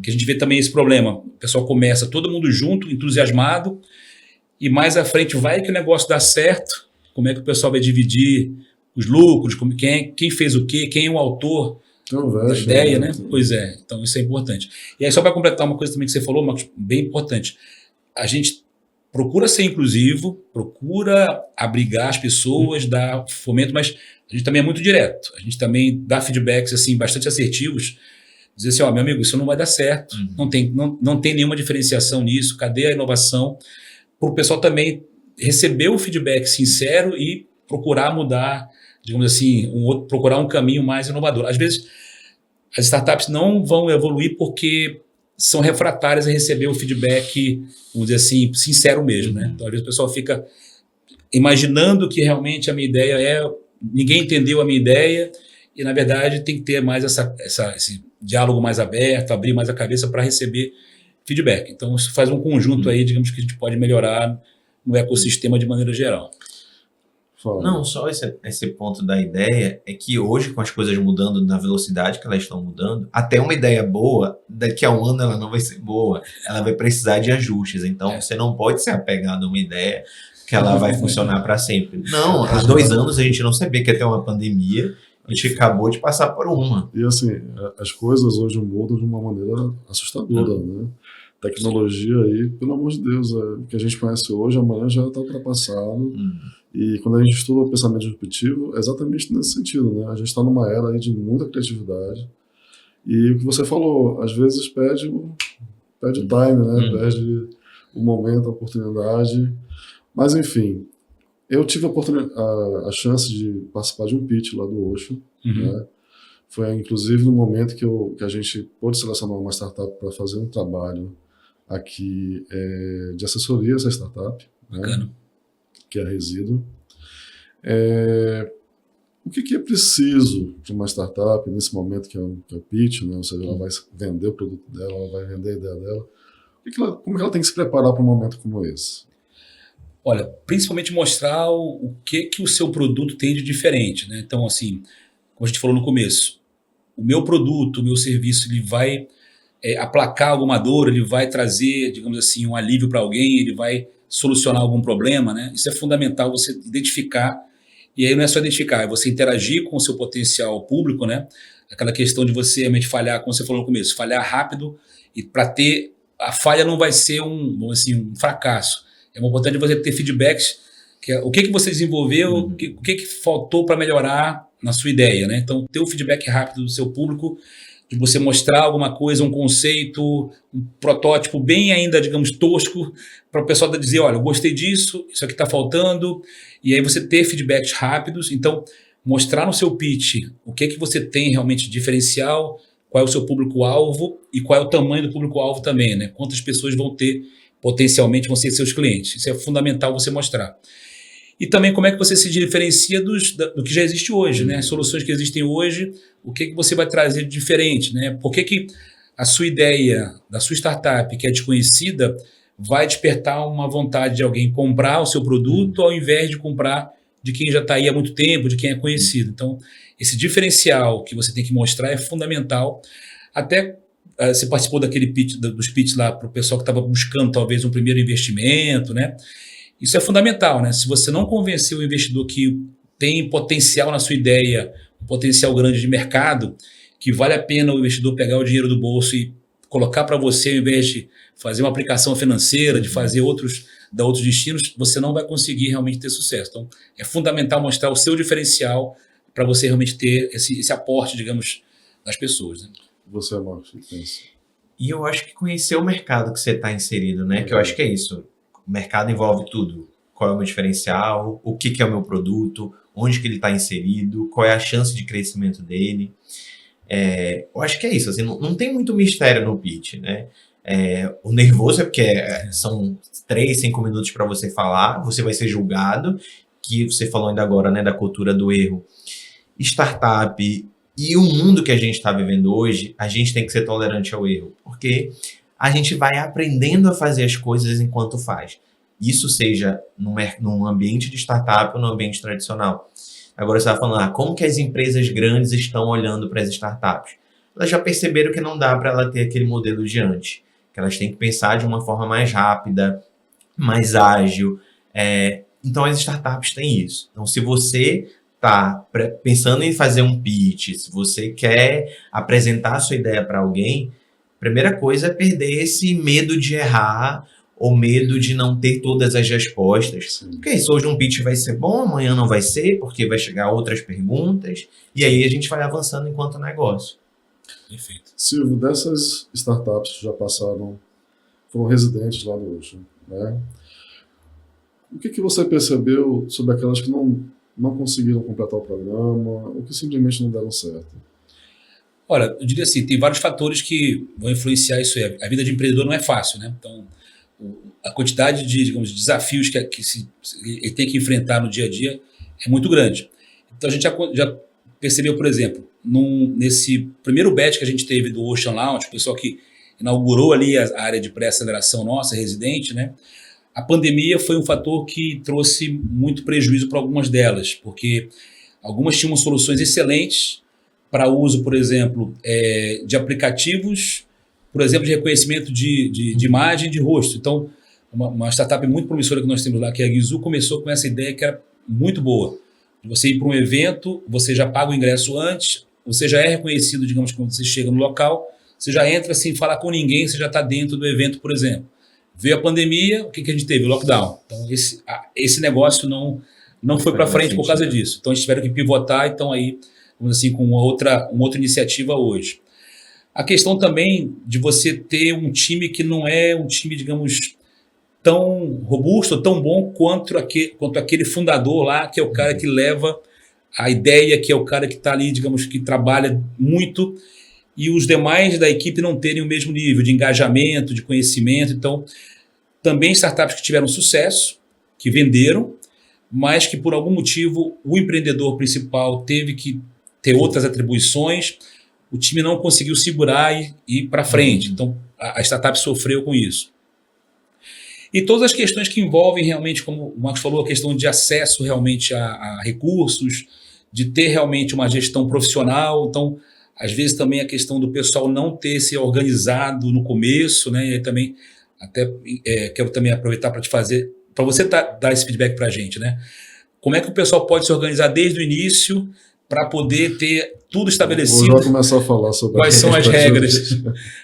que a gente vê também esse problema. O pessoal começa todo mundo junto, entusiasmado, e mais à frente vai que o negócio dá certo, como é que o pessoal vai dividir os lucros, quem fez o quê, quem é o autor da ideia, né? Pois é, então isso é importante. E aí só para completar uma coisa também que você falou, Marcos, bem importante, a gente procura ser inclusivo, procura abrigar as pessoas, dar fomento, mas a gente também é muito direto, a gente também dá feedbacks assim, bastante assertivos, dizer assim, meu amigo, isso não vai dar certo, não tem nenhuma diferenciação nisso, cadê a inovação? Para o pessoal também receber o feedback sincero e procurar mudar, digamos assim, procurar um caminho mais inovador. Às vezes, as startups não vão evoluir porque são refratárias a receber o feedback, vamos dizer assim, sincero mesmo, né? Então, às vezes o pessoal fica imaginando que realmente a minha ideia ninguém entendeu a minha ideia e, na verdade, tem que ter mais esse diálogo mais aberto, abrir mais a cabeça para receber feedback. Então, isso faz um conjunto aí, digamos, que a gente pode melhorar no ecossistema de maneira geral. Não, só esse ponto da ideia é que hoje, com as coisas mudando na velocidade que elas estão mudando, até uma ideia boa, daqui a um ano ela não vai ser boa, ela vai precisar de ajustes. Então, você não pode se apegar a uma ideia que ela vai funcionar para sempre. Não, há 2 anos a gente não sabia que ia ter uma pandemia, a gente acabou de passar por uma. E assim, as coisas hoje mudam de uma maneira assustadora, né? Tecnologia aí, pelo amor de Deus, o que a gente conhece hoje, amanhã já está ultrapassado. E quando a gente estuda o pensamento disruptivo, é exatamente nesse sentido, né? A gente está numa era aí de muita criatividade. E o que você falou, às vezes perde o time, né? Perde o momento, a oportunidade. Mas, enfim, eu tive a chance de participar de um pitch lá do Osho, né? Foi, inclusive, no momento que a gente pôde selecionar uma startup para fazer um trabalho aqui de assessoria a essa startup, né? Que é a Resíduo. O que é preciso para uma startup nesse momento que é o pitch, né? Ou seja, ela vai vender o produto dela, ela vai vender a ideia dela. Como que ela tem que se preparar para um momento como esse? Olha, principalmente mostrar o que o seu produto tem de diferente, né? Então, assim, como a gente falou no começo, o meu produto, o meu serviço, ele vai aplacar alguma dor, ele vai trazer, digamos assim, um alívio para alguém, ele vai solucionar algum problema, né? Isso é fundamental você identificar, e aí não é só identificar, é você interagir com o seu potencial público, né? Aquela questão de você realmente falhar, como você falou no começo, falhar rápido, e para ter, a falha não vai ser um fracasso, é importante você ter feedbacks, o que você desenvolveu, o que faltou para melhorar na sua ideia, né? Então, ter o feedback rápido do seu público, de você mostrar alguma coisa, um conceito, um protótipo bem ainda, digamos, tosco, para o pessoal dizer, olha, eu gostei disso, isso aqui está faltando, e aí você ter feedbacks rápidos. Então, mostrar no seu pitch o que você tem realmente de diferencial, qual é o seu público-alvo e qual é o tamanho do público-alvo também, né? Quantas pessoas potencialmente vão ser seus clientes. Isso é fundamental você mostrar. E também como é que você se diferencia do que já existe hoje, né? As soluções que existem hoje, o que você vai trazer de diferente, né? Por que a sua ideia da sua startup, que é desconhecida, vai despertar uma vontade de alguém comprar o seu produto ao invés de comprar de quem já está aí há muito tempo, de quem é conhecido. Então, esse diferencial que você tem que mostrar é fundamental. Até você participou daquele pitch, dos pitches lá para o pessoal que estava buscando talvez um primeiro investimento, né? Isso é fundamental, né? Se você não convencer o investidor que tem potencial na sua ideia, um potencial grande de mercado, que vale a pena o investidor pegar o dinheiro do bolso e colocar para você, ao invés de fazer uma aplicação financeira, de fazer outros destinos, você não vai conseguir realmente ter sucesso. Então, é fundamental mostrar o seu diferencial para você realmente ter esse aporte, digamos, das pessoas, né? Você, Marcos, o que pensa? E eu acho que conhecer o mercado que você está inserido, né? Que eu acho que é isso. O mercado envolve tudo. Qual é o meu diferencial, o que é o meu produto, onde que ele está inserido, qual é a chance de crescimento dele. Eu acho que é isso, assim, não tem muito mistério no pitch, né? O nervoso é porque são 3, 5 minutos para você falar, você vai ser julgado, que você falou ainda agora, né, da cultura do erro. Startup e o mundo que a gente está vivendo hoje, a gente tem que ser tolerante ao erro, porque a gente vai aprendendo a fazer as coisas enquanto faz. Isso seja num ambiente de startup ou no ambiente tradicional. Agora você está falando, como que as empresas grandes estão olhando para as startups? Elas já perceberam que não dá para ela ter aquele modelo de antes, que elas têm que pensar de uma forma mais rápida, mais ágil. Então as startups têm isso. Então se você está pensando em fazer um pitch, se você quer apresentar a sua ideia para alguém, a primeira coisa é perder esse medo de errar ou medo de não ter todas as respostas. Sim. Porque isso, hoje um pitch vai ser bom, amanhã não vai ser, porque vai chegar outras perguntas, e aí a gente vai avançando enquanto negócio. Perfeito. Silvio, dessas startups que já passaram, foram residentes lá no Ocean, né? O que você percebeu sobre aquelas que não conseguiram completar o programa, ou que simplesmente não deram certo? Olha, eu diria assim, tem vários fatores que vão influenciar isso aí. A vida de empreendedor não é fácil, né? Então, a quantidade de, digamos, desafios que ele tem que enfrentar no dia a dia é muito grande. Então, a gente já percebeu, por exemplo, nesse primeiro batch que a gente teve do Ocean Launch, o pessoal que inaugurou ali a área de pré-aceleração nossa, residente, né? A pandemia foi um fator que trouxe muito prejuízo para algumas delas, porque algumas tinham soluções excelentes para uso, por exemplo, de aplicativos, por exemplo, de reconhecimento de imagem de rosto. Então, uma startup muito promissora que nós temos lá, que é a Gizu, começou com essa ideia que era muito boa. Você ir para um evento, você já paga o ingresso antes, você já é reconhecido, digamos, quando você chega no local, você já entra sem falar com ninguém, você já está dentro do evento, por exemplo. Veio a pandemia, o que a gente teve? O lockdown. Então, esse negócio não foi para frente por causa disso. Então, eles tiveram que pivotar e estão aí, vamos assim, com uma outra iniciativa hoje. A questão também de você ter um time que não é um time, digamos, tão robusto, tão bom quanto aquele fundador lá, que é o cara que leva a ideia, que é o cara que está ali, digamos, que trabalha muito, e os demais da equipe não terem o mesmo nível de engajamento, de conhecimento. Então, também startups que tiveram sucesso, que venderam, mas que por algum motivo o empreendedor principal teve que ter outras atribuições, o time não conseguiu segurar e ir para frente. Então, a startup sofreu com isso. E todas as questões que envolvem realmente, como o Marcos falou, a questão de acesso realmente a recursos, de ter realmente uma gestão profissional. Então, às vezes também a questão do pessoal não ter se organizado no começo, né? E aí também, até quero também aproveitar para você dar esse feedback para a gente, né? Como é que o pessoal pode se organizar desde o início para poder ter tudo estabelecido? Vou já começar a falar sobre quais são as regras.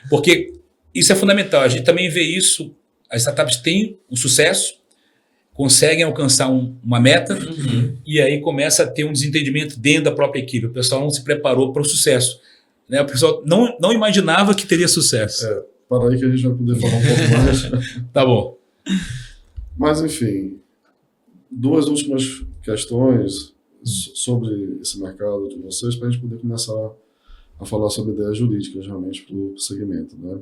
Porque isso é fundamental. A gente também vê isso, as startups têm um sucesso, conseguem alcançar uma meta, e aí começa a ter um desentendimento dentro da própria equipe. O pessoal não se preparou para o sucesso, né? O pessoal não imaginava que teria sucesso. Para aí que a gente vai poder falar um pouco mais. Tá bom. Mas, enfim, duas últimas questões sobre esse mercado de vocês, para a gente poder começar a falar sobre ideias jurídicas realmente para o segmento, né?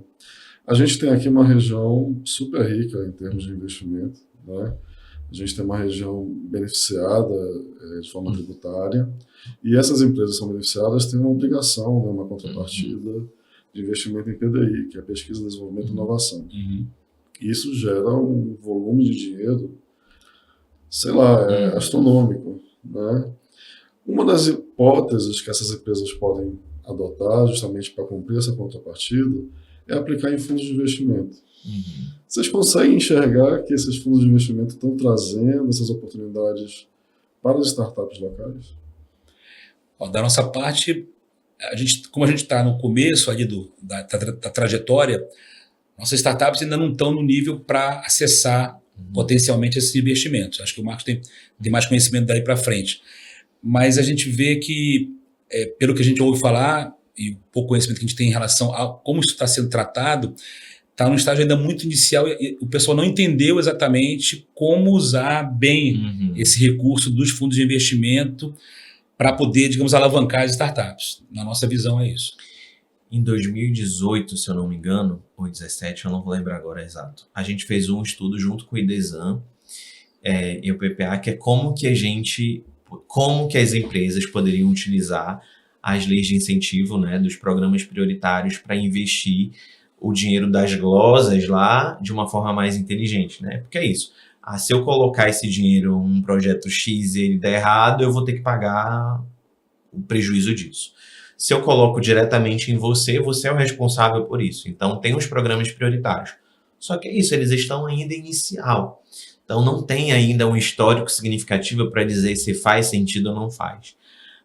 A gente tem aqui uma região super rica em termos de investimento, né? A gente tem uma região beneficiada de forma tributária, e essas empresas são beneficiadas têm uma obrigação, né, uma contrapartida de investimento em PDI, que é Pesquisa, Desenvolvimento e Inovação. Isso gera um volume de dinheiro, sei lá, astronômico, né? Uma das hipóteses que essas empresas podem adotar, justamente para cumprir essa contrapartida, é aplicar em fundos de investimento. Vocês conseguem enxergar que esses fundos de investimento estão trazendo essas oportunidades para as startups locais? Da nossa parte, como a gente está no começo ali da trajetória, nossas startups ainda não estão no nível para acessar potencialmente esses investimentos. Acho que o Marcos tem mais conhecimento daí para frente. Mas a gente vê que, pelo que a gente ouve falar, e o pouco conhecimento que a gente tem em relação a como isso está sendo tratado, está num estágio ainda muito inicial, e o pessoal não entendeu exatamente como usar bem esse recurso dos fundos de investimento para poder, digamos, alavancar as startups. Na nossa visão é isso. Em 2018, se eu não me engano, ou 2017, eu não vou lembrar agora exato, a gente fez um estudo junto com o IDESAN e o PPA, que é como que as empresas poderiam utilizar as leis de incentivo, né, dos programas prioritários para investir o dinheiro das glosas lá de uma forma mais inteligente, né? Porque é isso. Se eu colocar esse dinheiro em um projeto X e ele der errado, eu vou ter que pagar o prejuízo disso. Se eu coloco diretamente em você, você é o responsável por isso. Então, tem os programas prioritários. Só que é isso, eles estão ainda inicial. Então, não tem ainda um histórico significativo para dizer se faz sentido ou não faz.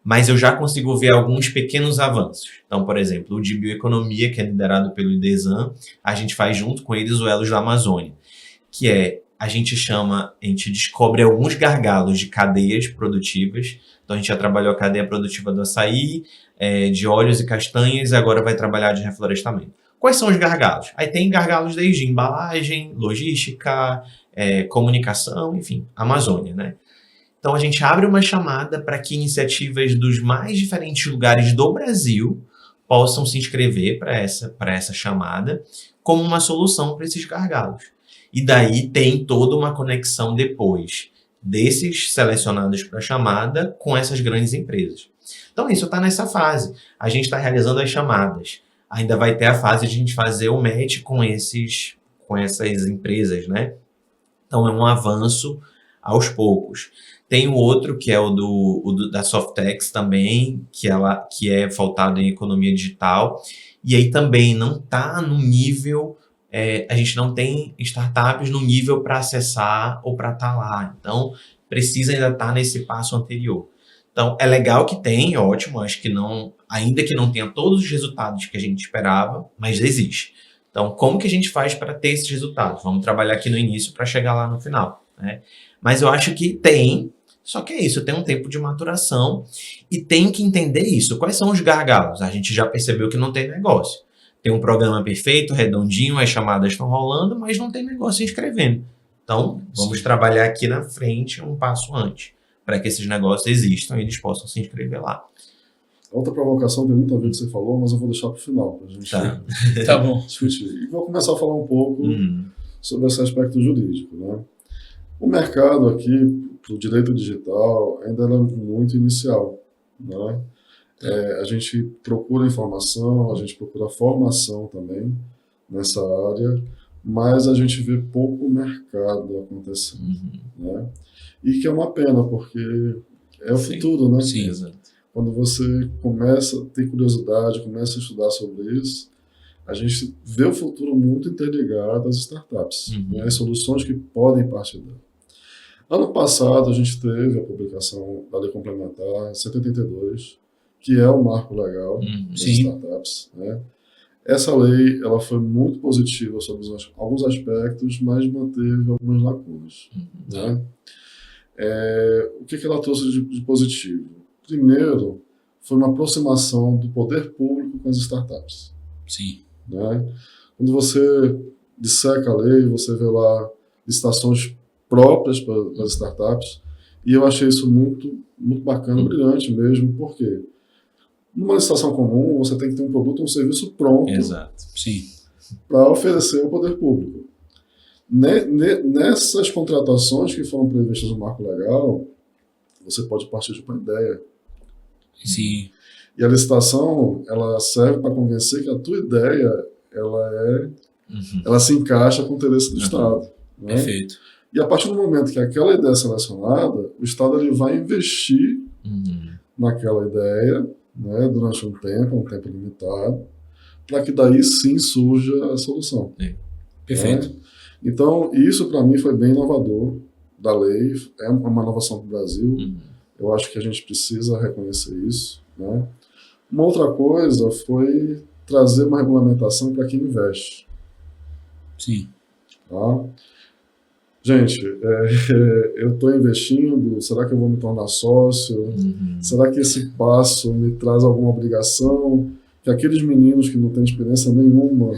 Mas eu já consigo ver alguns pequenos avanços. Então, por exemplo, o de bioeconomia, que é liderado pelo IDESAN, a gente faz junto com eles o Elos da Amazônia, que a gente descobre alguns gargalos de cadeias produtivas. Então, a gente já trabalhou a cadeia produtiva do açaí, de óleos e castanhas, e agora vai trabalhar de reflorestamento. Quais são os gargalos? Aí tem gargalos desde embalagem, logística, comunicação, enfim, Amazônia, né? Então, a gente abre uma chamada para que iniciativas dos mais diferentes lugares do Brasil possam se inscrever para essa chamada como uma solução para esses gargalos. E daí tem toda uma conexão depois desses selecionados para a chamada com essas grandes empresas. Então, isso está nessa fase. A gente está realizando as chamadas. Ainda vai ter a fase de a gente fazer o match com essas empresas, né? Então, é um avanço aos poucos. Tem o outro, que é o da Softex também, que é faltado em economia digital. E aí também não está no nível... a gente não tem startups no nível para acessar ou para estar lá. Então, precisa ainda estar nesse passo anterior. Então, é legal que tem, ótimo. Acho que ainda que não tenha todos os resultados que a gente esperava, mas existe. Então, como que a gente faz para ter esses resultados? Vamos trabalhar aqui no início para chegar lá no final, né? Mas eu acho que tem, só que é isso, tem um tempo de maturação e tem que entender isso. Quais são os gargalos? A gente já percebeu que não tem negócio. Tem um programa perfeito, redondinho, as chamadas estão rolando, mas não tem negócio se inscrevendo. Então, vamos trabalhar aqui na frente um passo antes, para que esses negócios existam e eles possam se inscrever lá. Outra provocação tem muito a ver com o que você falou, mas eu vou deixar para o final, para a gente Tá bom. discutir. E vou começar a falar um pouco sobre esse aspecto jurídico, né? O mercado aqui, para o direito digital, ainda é muito inicial, né? A gente procura informação, a gente procura formação também nessa área, mas a gente vê pouco mercado acontecendo, né? E que é uma pena, porque é o futuro, né? Sim, exato. Quando você começa a ter curiosidade, começa a estudar sobre isso, a gente vê o futuro muito interligado às startups, né? As soluções que podem partir dela. Ano passado, a gente teve a publicação da Lei Complementar 182, que é o marco legal das startups, né? Essa lei ela foi muito positiva sobre alguns aspectos, mas manteve algumas lacunas, né? O que ela trouxe de positivo? Primeiro, foi uma aproximação do poder público com as startups. Sim. Né? Quando você disseca a lei, você vê lá licitações próprias para as startups, e eu achei isso muito, muito bacana, brilhante mesmo, porque numa licitação comum, você tem que ter um produto, um serviço pronto para oferecer ao poder público. Nessas contratações que foram previstas no marco legal, você pode partir de uma ideia. Sim. E a licitação, ela serve para convencer que a tua ideia, ela se encaixa com o interesse do Estado. Né? Perfeito. E a partir do momento que aquela ideia é selecionada, o Estado ele vai investir naquela ideia, né, durante um tempo limitado, para que daí sim surja a solução. Perfeito. Né? Então, isso para mim foi bem inovador da lei, é uma inovação para o Brasil. Eu acho que a gente precisa reconhecer isso. Né? Uma outra coisa foi trazer uma regulamentação para quem investe. Sim. Tá? Gente, eu estou investindo, será que eu vou me tornar sócio? Será que esse passo me traz alguma obrigação? Que aqueles meninos que não têm experiência nenhuma,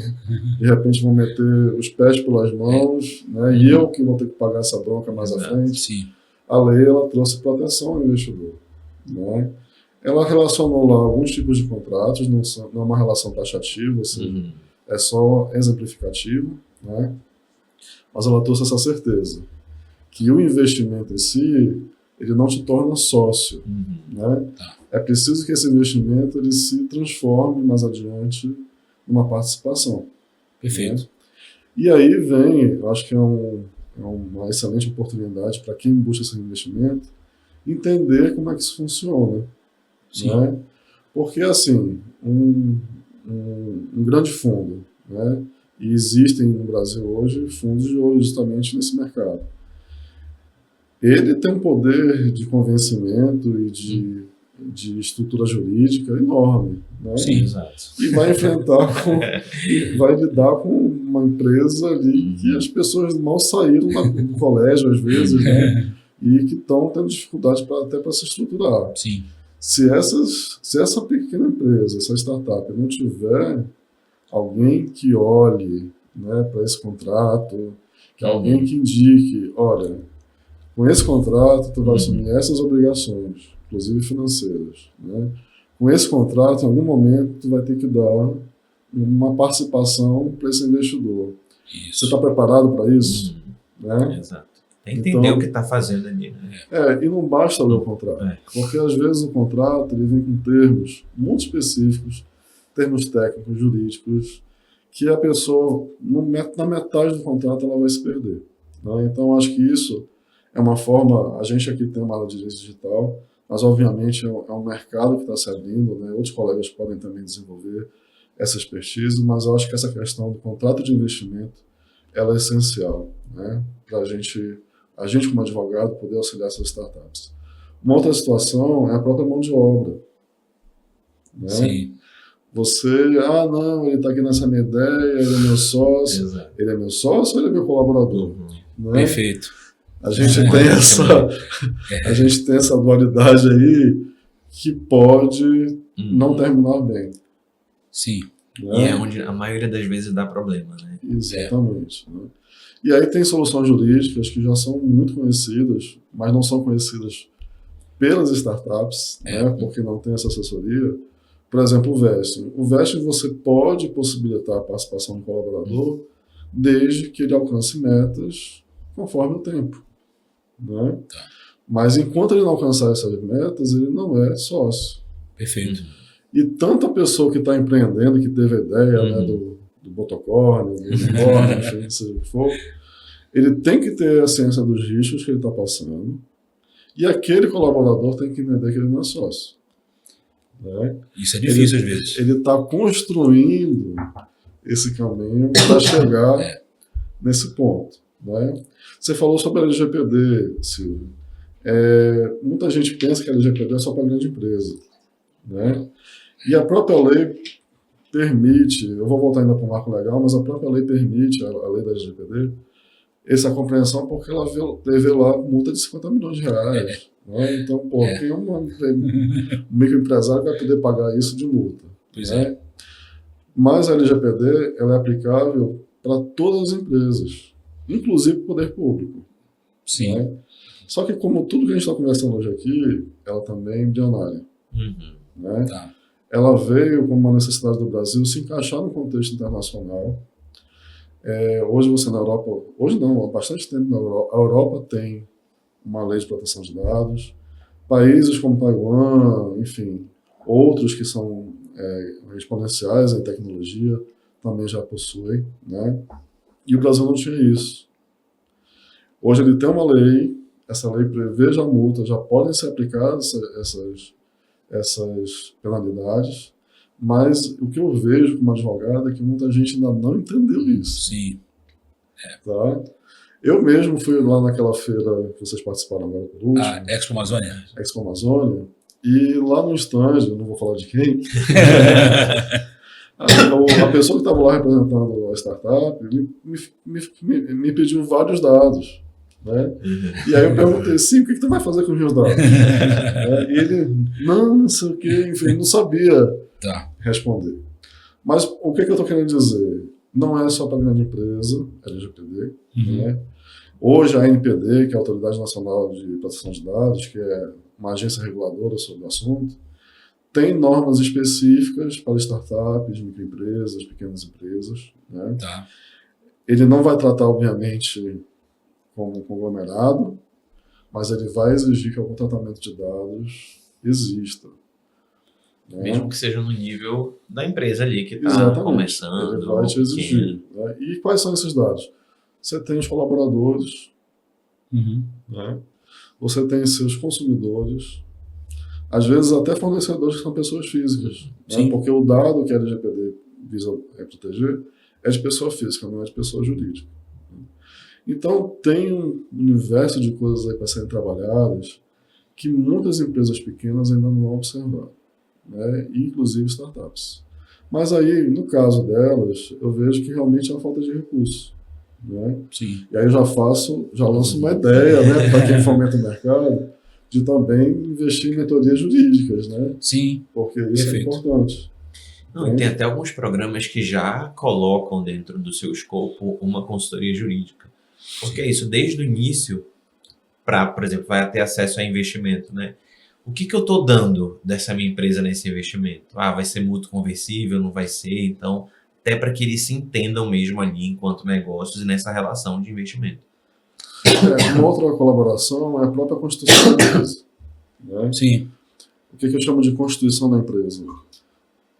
de repente vão meter os pés pelas mãos, né? E eu que vou ter que pagar essa bronca mais à frente. Sim. A lei ela trouxe proteção ao investidor. Né? Ela relacionou lá alguns tipos de contratos, não é uma relação taxativa, ou seja, é só exemplificativo, né? Mas ela trouxe essa certeza, que o investimento em si, ele não te torna sócio, né? É preciso que esse investimento ele se transforme mais adiante numa participação. Perfeito. Né? E aí vem, eu acho que é uma excelente oportunidade para quem busca esse investimento, entender como é que isso funciona. Sim. Né? Porque, assim, um grande fundo, né? E existem no Brasil hoje fundos de ouro justamente nesse mercado. Ele tem um poder de convencimento e de estrutura jurídica enorme. Né? Sim, exato. E vai vai lidar com uma empresa ali que as pessoas mal saíram do colégio, às vezes, né? E que estão tendo dificuldade até para se estruturar. Sim. Se essa pequena empresa, essa startup, não tiver alguém que olhe, né, para esse contrato, que alguém que indique, olha, com esse contrato tu vai assumir essas obrigações, inclusive financeiras, né? Com esse contrato, em algum momento, tu vai ter que dar uma participação para esse investidor. Isso. Você está preparado para isso? Né? Exato. Tem que entender o que está fazendo ali. Né? E não basta ler o contrato, porque às vezes o contrato ele vem com termos muito específicos, termos técnicos, jurídicos, que a pessoa, na metade do contrato, ela vai se perder. Né? Então, acho que isso é uma forma, a gente aqui tem uma área de direito digital, mas obviamente é um mercado que está se abrindo, né? Outros colegas podem também desenvolver essa expertise, mas eu acho que essa questão do contrato de investimento ela é essencial, né? Para a gente como advogado poder auxiliar essas startups. Uma outra situação é a própria mão de obra. Né? Sim. Você, não, ele está aqui nessa minha ideia, ele é meu sócio. Exato. Ele é meu sócio ou ele é meu colaborador? Né? Perfeito. A gente tem essa dualidade aí que pode não terminar bem. Sim. Né? E é onde a maioria das vezes dá problema, né? Exatamente. Né? E aí tem soluções jurídicas que já são muito conhecidas, mas não são conhecidas pelas startups, né? Porque não tem essa assessoria. Por exemplo, o vesting. O vesting você pode possibilitar a participação do colaborador desde que ele alcance metas conforme o tempo. Né? Mas enquanto ele não alcançar essas metas, ele não é sócio. Perfeito. E tanto a pessoa que está empreendendo, que teve a ideia né, do botocórnio, do unicórnio, enfim, seja o que for, ele tem que ter a ciência dos riscos que ele está passando e aquele colaborador tem que entender que ele não é sócio. Né? Isso é difícil às vezes. Ele está construindo esse caminho para chegar nesse ponto. Né? Você falou sobre a LGPD, Silvio. Muita gente pensa que a LGPD é só para grande empresa. Né? E a própria lei permite, eu vou voltar ainda para o marco legal, mas a própria lei permite, a lei da LGPD, essa compreensão porque ela teve lá multa de 50 milhões de reais. Né? Então, quem é um microempresário vai poder pagar isso de multa. Né? Mas a LGPD ela é aplicável para todas as empresas, inclusive o poder público. Sim. Né? Só que como tudo que a gente está conversando hoje aqui, ela também é bilionária. Né? Ela veio como uma necessidade do Brasil se encaixar no contexto internacional. Hoje você na Europa, hoje não, há bastante tempo na Europa, a Europa tem uma lei de proteção de dados. Países como Taiwan, enfim, outros que são exponenciais em tecnologia também já possuem. Né? E o Brasil não tinha isso. Hoje ele tem uma lei, essa lei prevê já multa, já podem ser aplicadas essas penalidades, mas o que eu vejo como advogado é que muita gente ainda não entendeu isso. Sim. Tá? Eu mesmo fui lá naquela feira que vocês participaram agora por último. Expo Amazônia. Expo Amazônia. E lá no stand, não vou falar de quem, a pessoa que estava lá representando a startup me pediu vários dados. Né? E aí eu perguntei, sim, o que tu vai fazer com os meus dados? E ele, não sei o que, enfim, não sabia responder. Mas o que eu estou querendo dizer? Não é só para grande empresa, LGPD. Né? Hoje a ANPD, que é a Autoridade Nacional de Proteção de Dados, que é uma agência reguladora sobre o assunto, Tem normas específicas para startups, microempresas, pequenas empresas, né? Tá. Ele não vai tratar, obviamente, como um conglomerado, mas ele vai exigir que algum tratamento de dados exista. Né? Mesmo que seja no nível da empresa ali que está Exatamente. começando. Ele vai te exigir. Né? E quais são esses dados? Você tem os colaboradores, né? Você tem seus consumidores, às vezes até fornecedores que são pessoas físicas. Né? Porque o dado que a LGPD visa proteger é de pessoa física, não é de pessoa jurídica. Então, tem um universo de coisas aí para serem trabalhadas que muitas empresas pequenas ainda não vão observar, né? Inclusive startups. Mas aí, no caso delas, eu vejo que realmente é uma falta de recurso. Né? Sim. E aí eu já lanço uma ideia, né, para quem fomenta o mercado, de também investir em mentorias jurídicas, né? Sim. Porque isso Perfeito. é importante. Não, tem até alguns programas que já colocam dentro do seu escopo uma consultoria jurídica. Porque é isso, desde o início, por exemplo, vai ter acesso a investimento, né? O que eu estou dando dessa minha empresa nesse investimento? Vai ser mútuo conversível, não vai ser? Então, até para que eles se entendam mesmo ali enquanto negócios e nessa relação de investimento. Uma outra colaboração é a própria constituição da empresa. Né? Sim. O que eu chamo de constituição da empresa?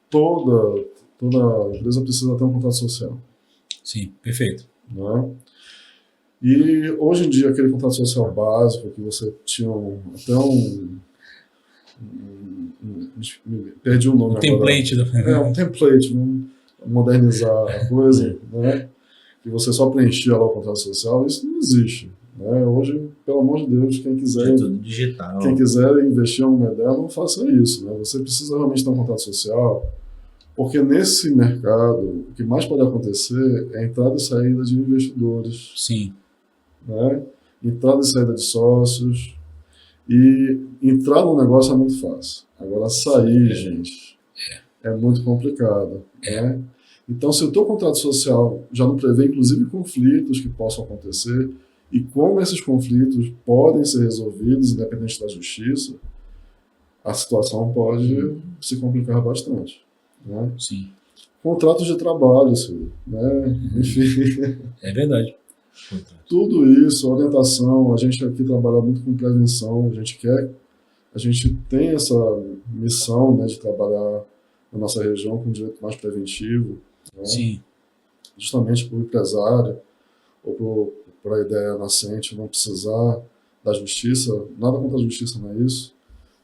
Toda empresa precisa ter um contrato social. Sim, perfeito. Né? E hoje em dia, aquele contrato social básico que você tinha perdi o nome agora. Template. Um template, vamos modernizar a coisa, né? Que você só preenchia lá o contrato social, isso não existe. Né? Hoje, pelo amor de Deus, quem quiser, É tudo digital. Quem quiser investir em um modelo, não faça isso. Né? Você precisa realmente ter um contrato social, porque nesse mercado, o que mais pode acontecer é a entrada e saída de investidores. Sim. Né? Entrada e saída de sócios. E entrar no negócio é muito fácil. Agora, sair, gente, é muito complicado. Né? Então, se o teu contrato social já não prevê, inclusive, conflitos que possam acontecer e como esses conflitos podem ser resolvidos, independente da justiça, a situação pode se complicar bastante. Né? Sim. Contratos de trabalho, Silvio, né? Enfim. É verdade. Tudo isso, orientação, a gente aqui trabalha muito com prevenção, a gente tem essa missão, né, de trabalhar na nossa região com um direito mais preventivo, né? Sim. Justamente para o empresário ou para a ideia nascente não precisar da justiça, nada contra a justiça, não é isso?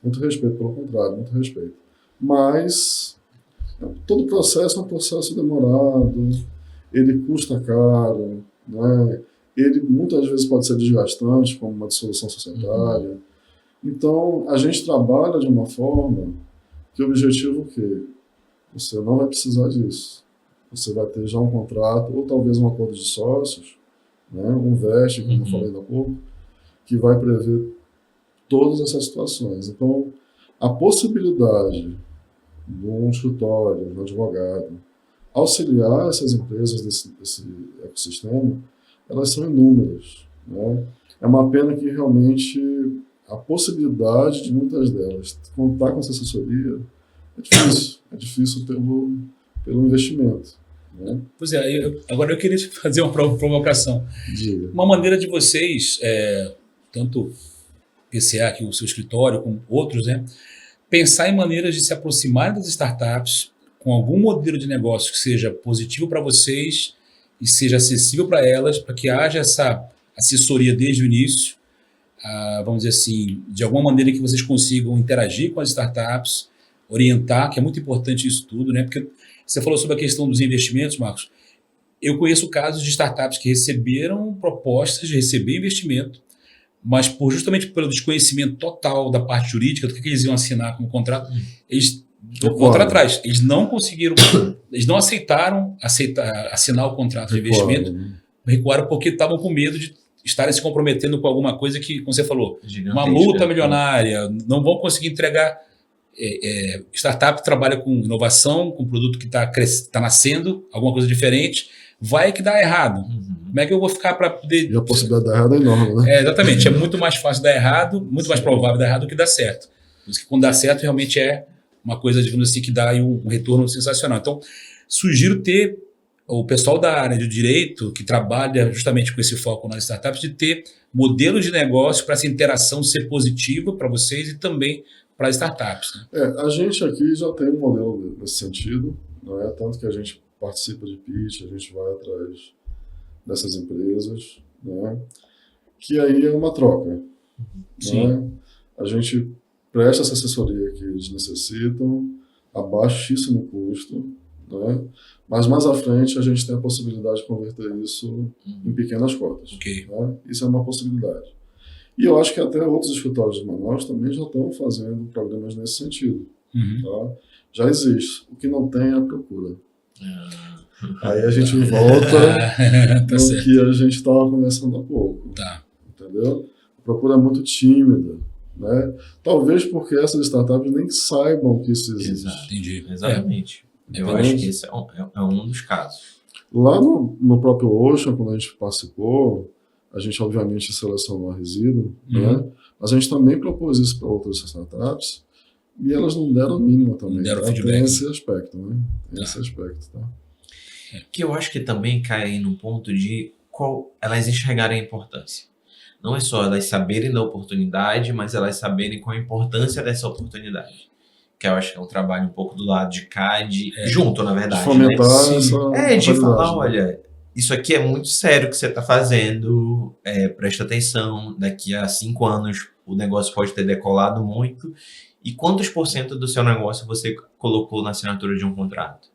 Muito respeito, pelo contrário, muito respeito. Mas todo processo é um processo demorado, ele custa caro, né? Ele muitas vezes pode ser desgastante, como uma dissolução societária. Então, a gente trabalha de uma forma que o objetivo é o quê? Você não vai precisar disso. Você vai ter já um contrato, ou talvez um acordo de sócios, né? Um VEST, como eu falei há pouco, que vai prever todas essas situações. Então, a possibilidade de um escritório, de um advogado, auxiliar essas empresas desse ecossistema, elas são inúmeras. Né? É uma pena que realmente a possibilidade de muitas delas contar com essa assessoria é difícil pelo investimento. Né? Pois é, agora eu queria te fazer uma provocação. Diga. Uma maneira de vocês, tanto PCA, aqui o seu escritório, como outros, né, pensar em maneiras de se aproximar das startups com algum modelo de negócio que seja positivo para vocês e seja acessível para elas, para que haja essa assessoria desde o início, vamos dizer assim, de alguma maneira que vocês consigam interagir com as startups, orientar, que é muito importante isso tudo, né? Porque você falou sobre a questão dos investimentos, Marcos. Eu conheço casos de startups que receberam propostas de receber investimento, mas justamente pelo desconhecimento total da parte jurídica, do que eles iam assinar como contrato, eles voltaram atrás. Eles não conseguiram, eles não aceitaram assinar o contrato de investimento, recuaram porque estavam com medo de estarem se comprometendo com alguma coisa que, como você falou, uma multa milionária, não vão conseguir entregar. Startup trabalha com inovação, com produto que está nascendo, alguma coisa diferente, vai que dá errado. Como é que eu vou ficar para poder... E a possibilidade de dar errado é enorme, né? Exatamente, é muito mais fácil dar errado, muito mais provável dar errado do que dar certo. Por isso que quando dá certo realmente é uma coisa, digamos assim, que dá aí um retorno sensacional. Então, sugiro ter o pessoal da área de direito, que trabalha justamente com esse foco nas startups, de ter modelos de negócio para essa interação ser positiva para vocês e também para as startups. Né? A gente aqui já tem um modelo nesse sentido, não é? Tanto que a gente participa de pitch, a gente vai atrás dessas empresas, né? Que aí é uma troca. Né? A gente presta essa assessoria que eles necessitam, a baixíssimo custo, né? Mas mais à frente a gente tem a possibilidade de converter isso em pequenas cotas. Okay. Né? Isso é uma possibilidade. E eu acho que até outros escritórios de Manaus também já estão fazendo programas nesse sentido. Tá? Já existe. O que não tem é a procura. Aí a gente volta tá no certo. que a gente estava conversando há pouco. Tá. Entendeu? A procura é muito tímida. Né? Talvez porque essas startups nem saibam que isso existe. Exato. Entendi. Exatamente. Eu acho que esse é um dos casos. Lá no próprio Ocean, quando a gente participou, a gente obviamente selecionou a resíduo, né? Mas a gente também propôs isso para outras startups e elas não deram a mínima também. Não deram tá? feedback. Tem esse aspecto, né? Tem esse aspecto, tá? Que eu acho que também cai aí no ponto de elas enxergarem a importância. Não é só elas saberem da oportunidade, mas elas saberem qual a importância dessa oportunidade. Que eu acho que é um trabalho um pouco do lado de cá, junto, na verdade. De fomentar né? essa de falar, né? olha, isso aqui é muito sério que você está fazendo, presta atenção, daqui a 5 anos o negócio pode ter decolado muito. E quantos % do seu negócio você colocou na assinatura de um contrato?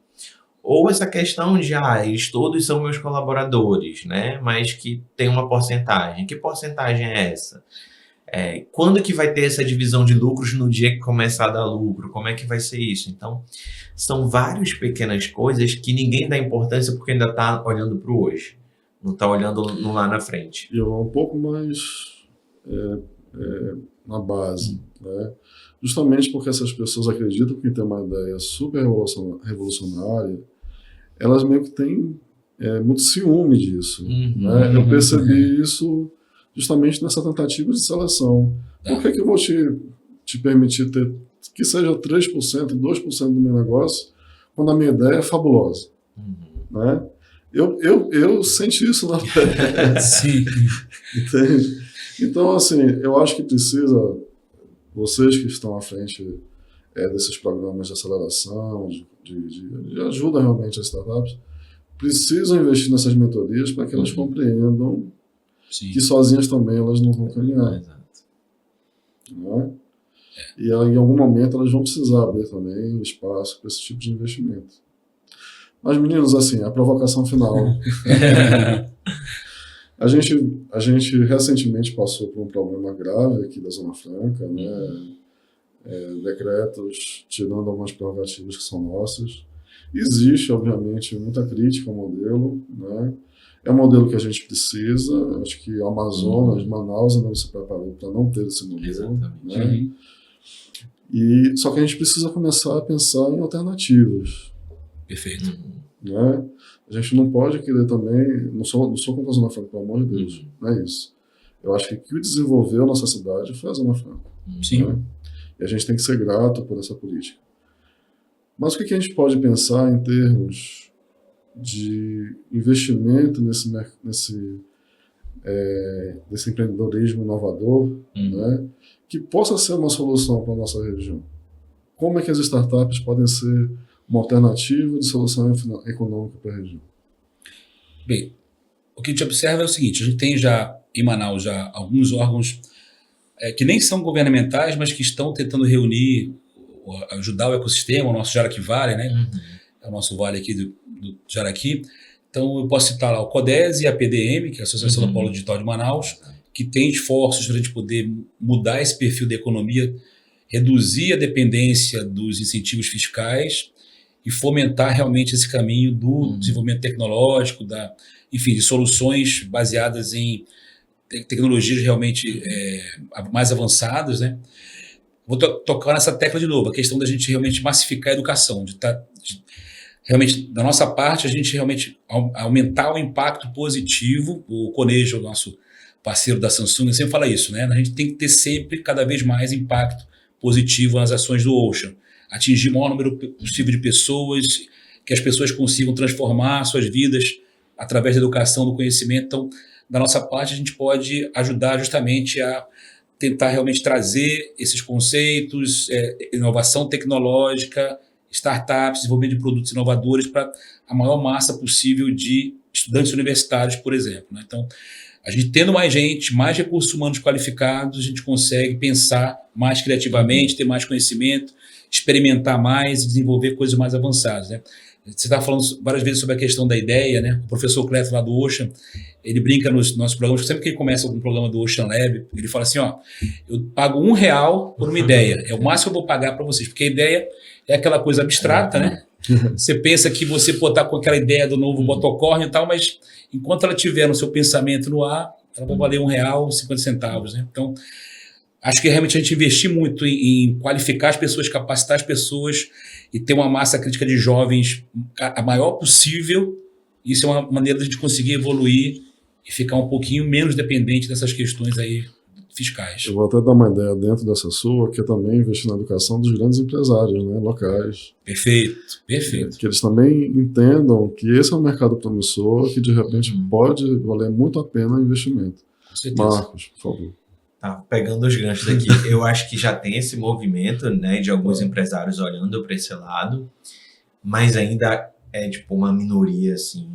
Ou essa questão de, eles todos são meus colaboradores, né? Mas que tem uma porcentagem. Que porcentagem é essa? Quando que vai ter essa divisão de lucros no dia que começar a dar lucro? Como é que vai ser isso? Então, são várias pequenas coisas que ninguém dá importância porque ainda está olhando para o hoje. Não está olhando no lá na frente. E eu vou um pouco mais na base, né? Justamente porque essas pessoas acreditam que tem uma ideia super revolucionária, elas meio que têm muito ciúme disso. Né? Eu percebi isso justamente nessa tentativa de seleção. Por que eu vou te permitir ter que seja 3%, 2% do meu negócio, quando a minha ideia é fabulosa? Né? Eu senti isso na pele. Sim. Entende? Então, assim, eu acho que precisa, vocês que estão à frente desses programas de aceleração, de ajuda realmente às startups, precisam investir nessas mentorias para que elas compreendam que sozinhas também elas não vão caminhar. Exato. Né? E aí, em algum momento elas vão precisar abrir também espaço para esse tipo de investimento. Mas, meninos, assim, a provocação final. A gente recentemente passou por um problema grave aqui da Zona Franca, né? Decretos tirando algumas prerrogativas que são nossas. Existe, obviamente, muita crítica ao modelo, né? É um modelo que a gente precisa. Acho que o Amazonas, Manaus ainda não se preparou para não ter esse modelo. Exatamente. Né? Só que a gente precisa começar a pensar em alternativas. Perfeito. Né? A gente não pode querer também... Não sou contra a Zona Franca, pelo amor de Deus. Não é isso. Eu acho que o que desenvolveu a nossa cidade foi a Zona Franca. Sim. Né? E a gente tem que ser grato por essa política. Mas o que a gente pode pensar em termos de investimento nesse empreendedorismo inovador, né, que possa ser uma solução para a nossa região? Como é que as startups podem ser uma alternativa de solução econômica para a região? Bem, o que a gente observa é o seguinte: a gente tem já em Manaus já alguns órgãos que nem são governamentais, mas que estão tentando reunir, ajudar o ecossistema, o nosso Jaraqui Vale, né? É o nosso vale aqui do Jaraqui. Então, eu posso citar lá o CODES e a PDM, que é a Associação do Polo Digital de Manaus, que tem esforços para a gente poder mudar esse perfil da economia, reduzir a dependência dos incentivos fiscais e fomentar realmente esse caminho do desenvolvimento tecnológico, enfim, de soluções baseadas em tecnologias realmente mais avançadas, né? Vou tocar nessa tecla de novo, a questão da gente realmente massificar a educação, realmente, da nossa parte, a gente realmente aumentar o impacto positivo. O Conejo, o nosso parceiro da Samsung, sempre fala isso, né? A gente tem que ter sempre, cada vez mais, impacto positivo nas ações do Ocean. atingir o maior número possível de pessoas, que as pessoas consigam transformar suas vidas através da educação, do conhecimento. Então, da nossa parte, a gente pode ajudar justamente a tentar realmente trazer esses conceitos, inovação tecnológica, startups, desenvolvimento de produtos inovadores para a maior massa possível de estudantes universitários, por exemplo, né? Então, a gente tendo mais gente, mais recursos humanos qualificados, a gente consegue pensar mais criativamente, ter mais conhecimento, experimentar mais e desenvolver coisas mais avançadas, né? Você está falando várias vezes sobre a questão da ideia, né? O professor Cleto lá do Ocean, ele brinca nos nossos programas, sempre que ele começa algum programa do Ocean Lab, ele fala assim, ó, eu pago R$1 por uma ideia, é o máximo que eu vou pagar para vocês, porque a ideia é aquela coisa abstrata, né? Você pensa que você tá com aquela ideia do novo motocórneo e tal, mas enquanto ela estiver no seu pensamento no ar, ela vai valer R$1,50, né? Então, acho que realmente a gente investir muito em qualificar as pessoas, capacitar as pessoas e ter uma massa crítica de jovens a maior possível. Isso é uma maneira de a gente conseguir evoluir e ficar um pouquinho menos dependente dessas questões aí fiscais. Eu vou até dar uma ideia dentro dessa sua, que é também investir na educação dos grandes empresários, né, locais. Perfeito, perfeito. Que eles também entendam que esse é um mercado promissor, que de repente pode valer muito a pena o investimento. Com certeza. Marcos, por favor. Tá pegando os ganchos aqui. Eu acho que já tem esse movimento, né, de alguns empresários olhando para esse lado, mas ainda é tipo uma minoria, assim,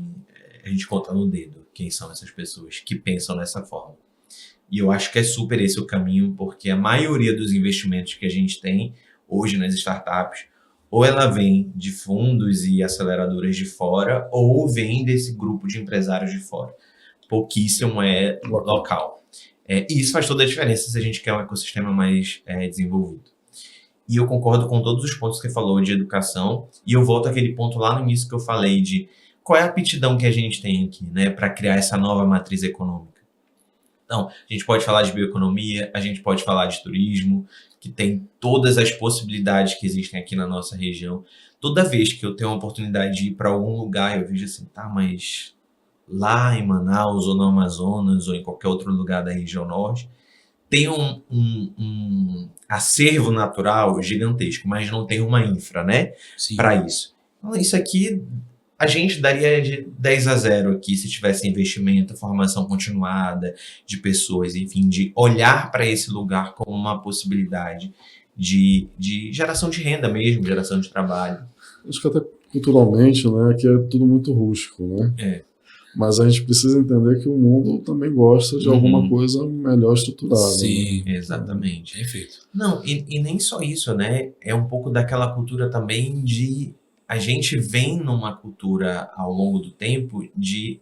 a gente conta no dedo quem são essas pessoas que pensam dessa forma. E eu acho que é super esse o caminho, porque a maioria dos investimentos que a gente tem hoje nas startups, ou ela vem de fundos e aceleradoras de fora, ou vem desse grupo de empresários de fora. Pouquíssimo é local. E isso faz toda a diferença se a gente quer um ecossistema mais desenvolvido. E eu concordo com todos os pontos que você falou de educação, e eu volto àquele ponto lá no início que eu falei de qual é a aptidão que a gente tem aqui, né, para criar essa nova matriz econômica. Então, a gente pode falar de bioeconomia, a gente pode falar de turismo, que tem todas as possibilidades que existem aqui na nossa região. Toda vez que eu tenho a oportunidade de ir para algum lugar, eu vejo assim, tá, mas lá em Manaus, ou no Amazonas, ou em qualquer outro lugar da região norte, tem um acervo natural gigantesco, mas não tem uma infra, né, para isso. Então, isso aqui, a gente daria de 10-0 aqui se tivesse investimento, formação continuada de pessoas, enfim, de olhar para esse lugar como uma possibilidade de geração de renda mesmo, geração de trabalho. Acho que até culturalmente, né, aqui é tudo muito rústico, né? Mas a gente precisa entender que o mundo também gosta de alguma coisa melhor estruturada. Sim, né? Exatamente. Perfeito. Não, e nem só isso, né? É um pouco daquela cultura também de... A gente vem numa cultura ao longo do tempo de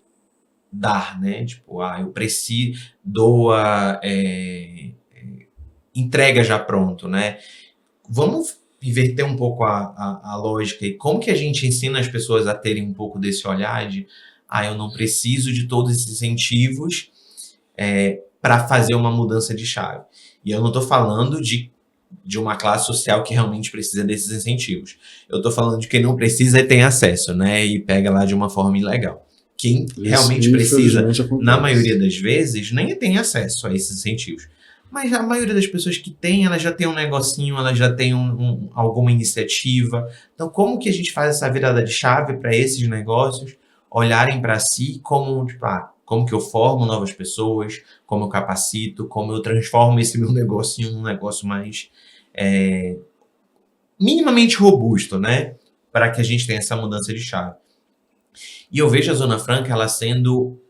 dar, né? Tipo, eu preciso, doa, entrega já pronto, né? Vamos inverter um pouco a lógica e como que a gente ensina as pessoas a terem um pouco desse olhar de eu não preciso de todos esses incentivos para fazer uma mudança de chave. E eu não estou falando de uma classe social que realmente precisa desses incentivos. Eu estou falando de quem não precisa e tem acesso, né? E pega lá de uma forma ilegal. Quem realmente precisa, na maioria das vezes, nem tem acesso a esses incentivos. Mas a maioria das pessoas que tem, elas já tem um negocinho, elas já tem alguma iniciativa. Então, como que a gente faz essa virada de chave para esses negócios olharem para si como, tipo, como que eu formo novas pessoas, como eu capacito, como eu transformo esse meu negocinho num negócio mais minimamente robusto, né? Para que a gente tenha essa mudança de chave. E eu vejo a Zona Franca ela sendo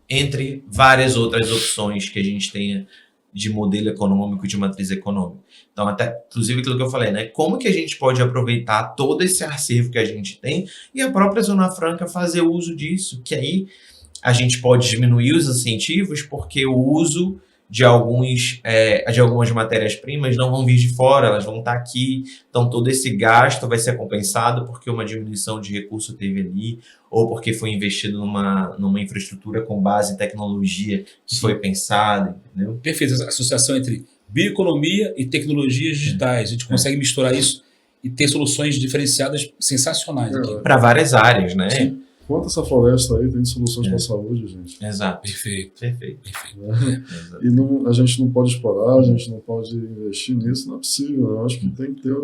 entre várias outras opções que a gente tenha de modelo econômico, de matriz econômica. Então, até, inclusive, aquilo que eu falei, né? Como que a gente pode aproveitar todo esse acervo que a gente tem e a própria Zona Franca fazer uso disso, que aí a gente pode diminuir os incentivos porque o uso de algumas matérias-primas não vão vir de fora, elas vão estar aqui. Então, todo esse gasto vai ser compensado porque uma diminuição de recurso teve ali, ou porque foi investido numa infraestrutura com base em tecnologia que foi pensada, entendeu? Perfeito. A associação entre bioeconomia e tecnologias digitais. A gente consegue misturar isso e ter soluções diferenciadas sensacionais aqui. Para várias áreas, né? Sim. quanto essa floresta aí tem de soluções para a saúde, gente. Exato. Perfeito. Né? E a gente não pode explorar, a gente não pode investir nisso, não é possível. Né? Eu acho que tem que ter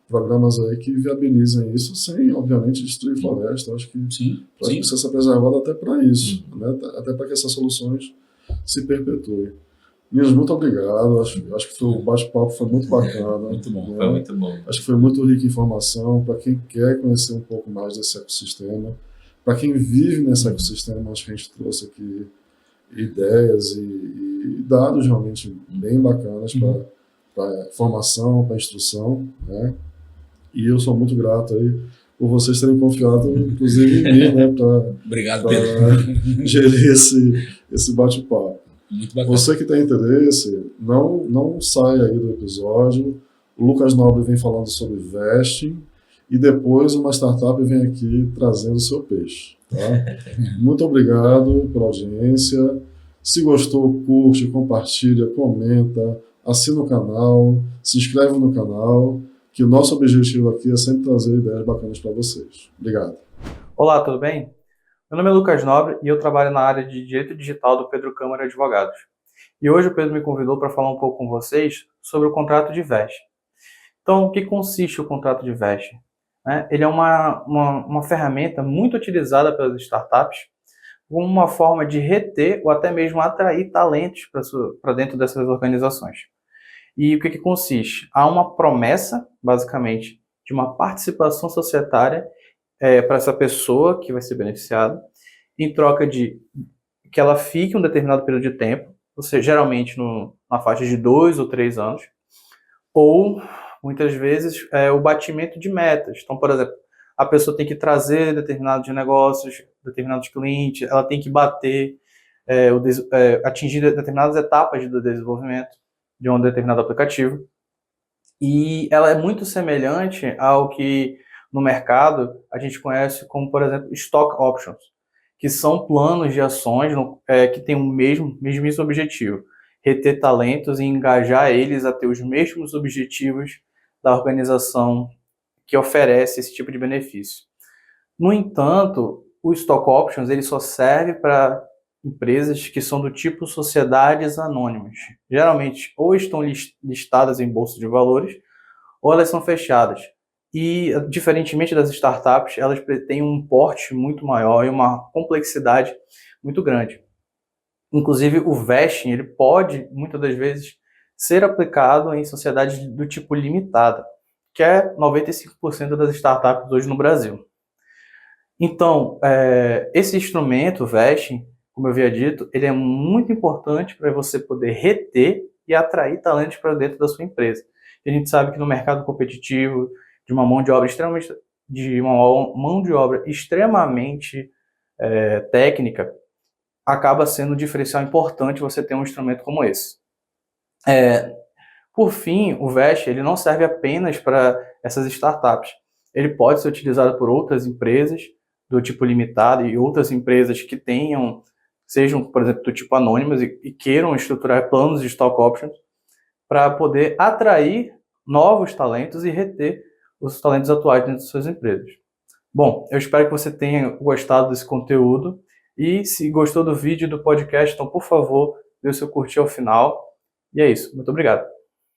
programas aí que viabilizem isso sem, obviamente, destruir floresta. Eu acho que precisa ser preservado até para isso, né? Até para que essas soluções se perpetuem. Meninos, muito obrigado. Acho que o bate-papo foi muito bacana. Muito bom. Né? Foi muito bom. Acho que foi muito rica em informação para quem quer conhecer um pouco mais desse ecossistema. Para quem vive nesse ecossistema, acho que a gente trouxe aqui ideias e dados realmente bem bacanas para formação, para instrução, né? E eu sou muito grato aí por vocês terem confiado, inclusive em mim, né? Obrigado, Pedro. Gerir esse bate-papo. Muito bacana. Você que tem interesse, não saia aí do episódio. O Lucas Nobre vem falando sobre vesting e depois uma startup vem aqui trazendo o seu peixe. Tá? Muito obrigado pela audiência. Se gostou, curte, compartilha, comenta, assina o canal, se inscreve no canal, que o nosso objetivo aqui é sempre trazer ideias bacanas para vocês. Obrigado. Olá, tudo bem? Meu nome é Lucas Nobre e eu trabalho na área de Direito Digital do Pedro Câmara Advogados. E hoje o Pedro me convidou para falar um pouco com vocês sobre o contrato de vesting. Então, o que consiste o contrato de vesting? Ele é uma ferramenta muito utilizada pelas startups como uma forma de reter ou até mesmo atrair talentos para dentro dessas organizações. E o que consiste? Há uma promessa, basicamente, de uma participação societária para essa pessoa que vai ser beneficiada, em troca de que ela fique um determinado período de tempo, ou seja, geralmente na faixa de 2 ou 3 anos, ou, muitas vezes, o batimento de metas. Então, por exemplo, a pessoa tem que trazer determinados negócios, determinados clientes, ela tem que bater, atingir determinadas etapas do desenvolvimento de um determinado aplicativo. E ela é muito semelhante ao que no mercado a gente conhece como, por exemplo, stock options, que são planos de ações que têm o mesmíssimo objetivo, reter talentos e engajar eles a ter os mesmos objetivos da organização que oferece esse tipo de benefício. No entanto, o stock options ele só serve para empresas que são do tipo sociedades anônimas. Geralmente, ou estão listadas em bolsa de valores, ou elas são fechadas. E, diferentemente das startups, elas têm um porte muito maior e uma complexidade muito grande. Inclusive, o vesting ele pode, muitas das vezes, ser aplicado em sociedades do tipo limitada, que é 95% das startups hoje no Brasil. Então, esse instrumento, o vesting, como eu havia dito, ele é muito importante para você poder reter e atrair talentos para dentro da sua empresa. E a gente sabe que no mercado competitivo, de uma mão de obra extremamente técnica, acaba sendo um diferencial importante você ter um instrumento como esse. Por fim, o vesting ele não serve apenas para essas startups. Ele pode ser utilizado por outras empresas do tipo limitado e outras empresas que sejam, por exemplo, do tipo anônimas e queiram estruturar planos de stock options para poder atrair novos talentos e reter os talentos atuais dentro de suas empresas. Bom, eu espero que você tenha gostado desse conteúdo e se gostou do vídeo do podcast, então, por favor, dê o seu curtir ao final. E é isso. Muito obrigado.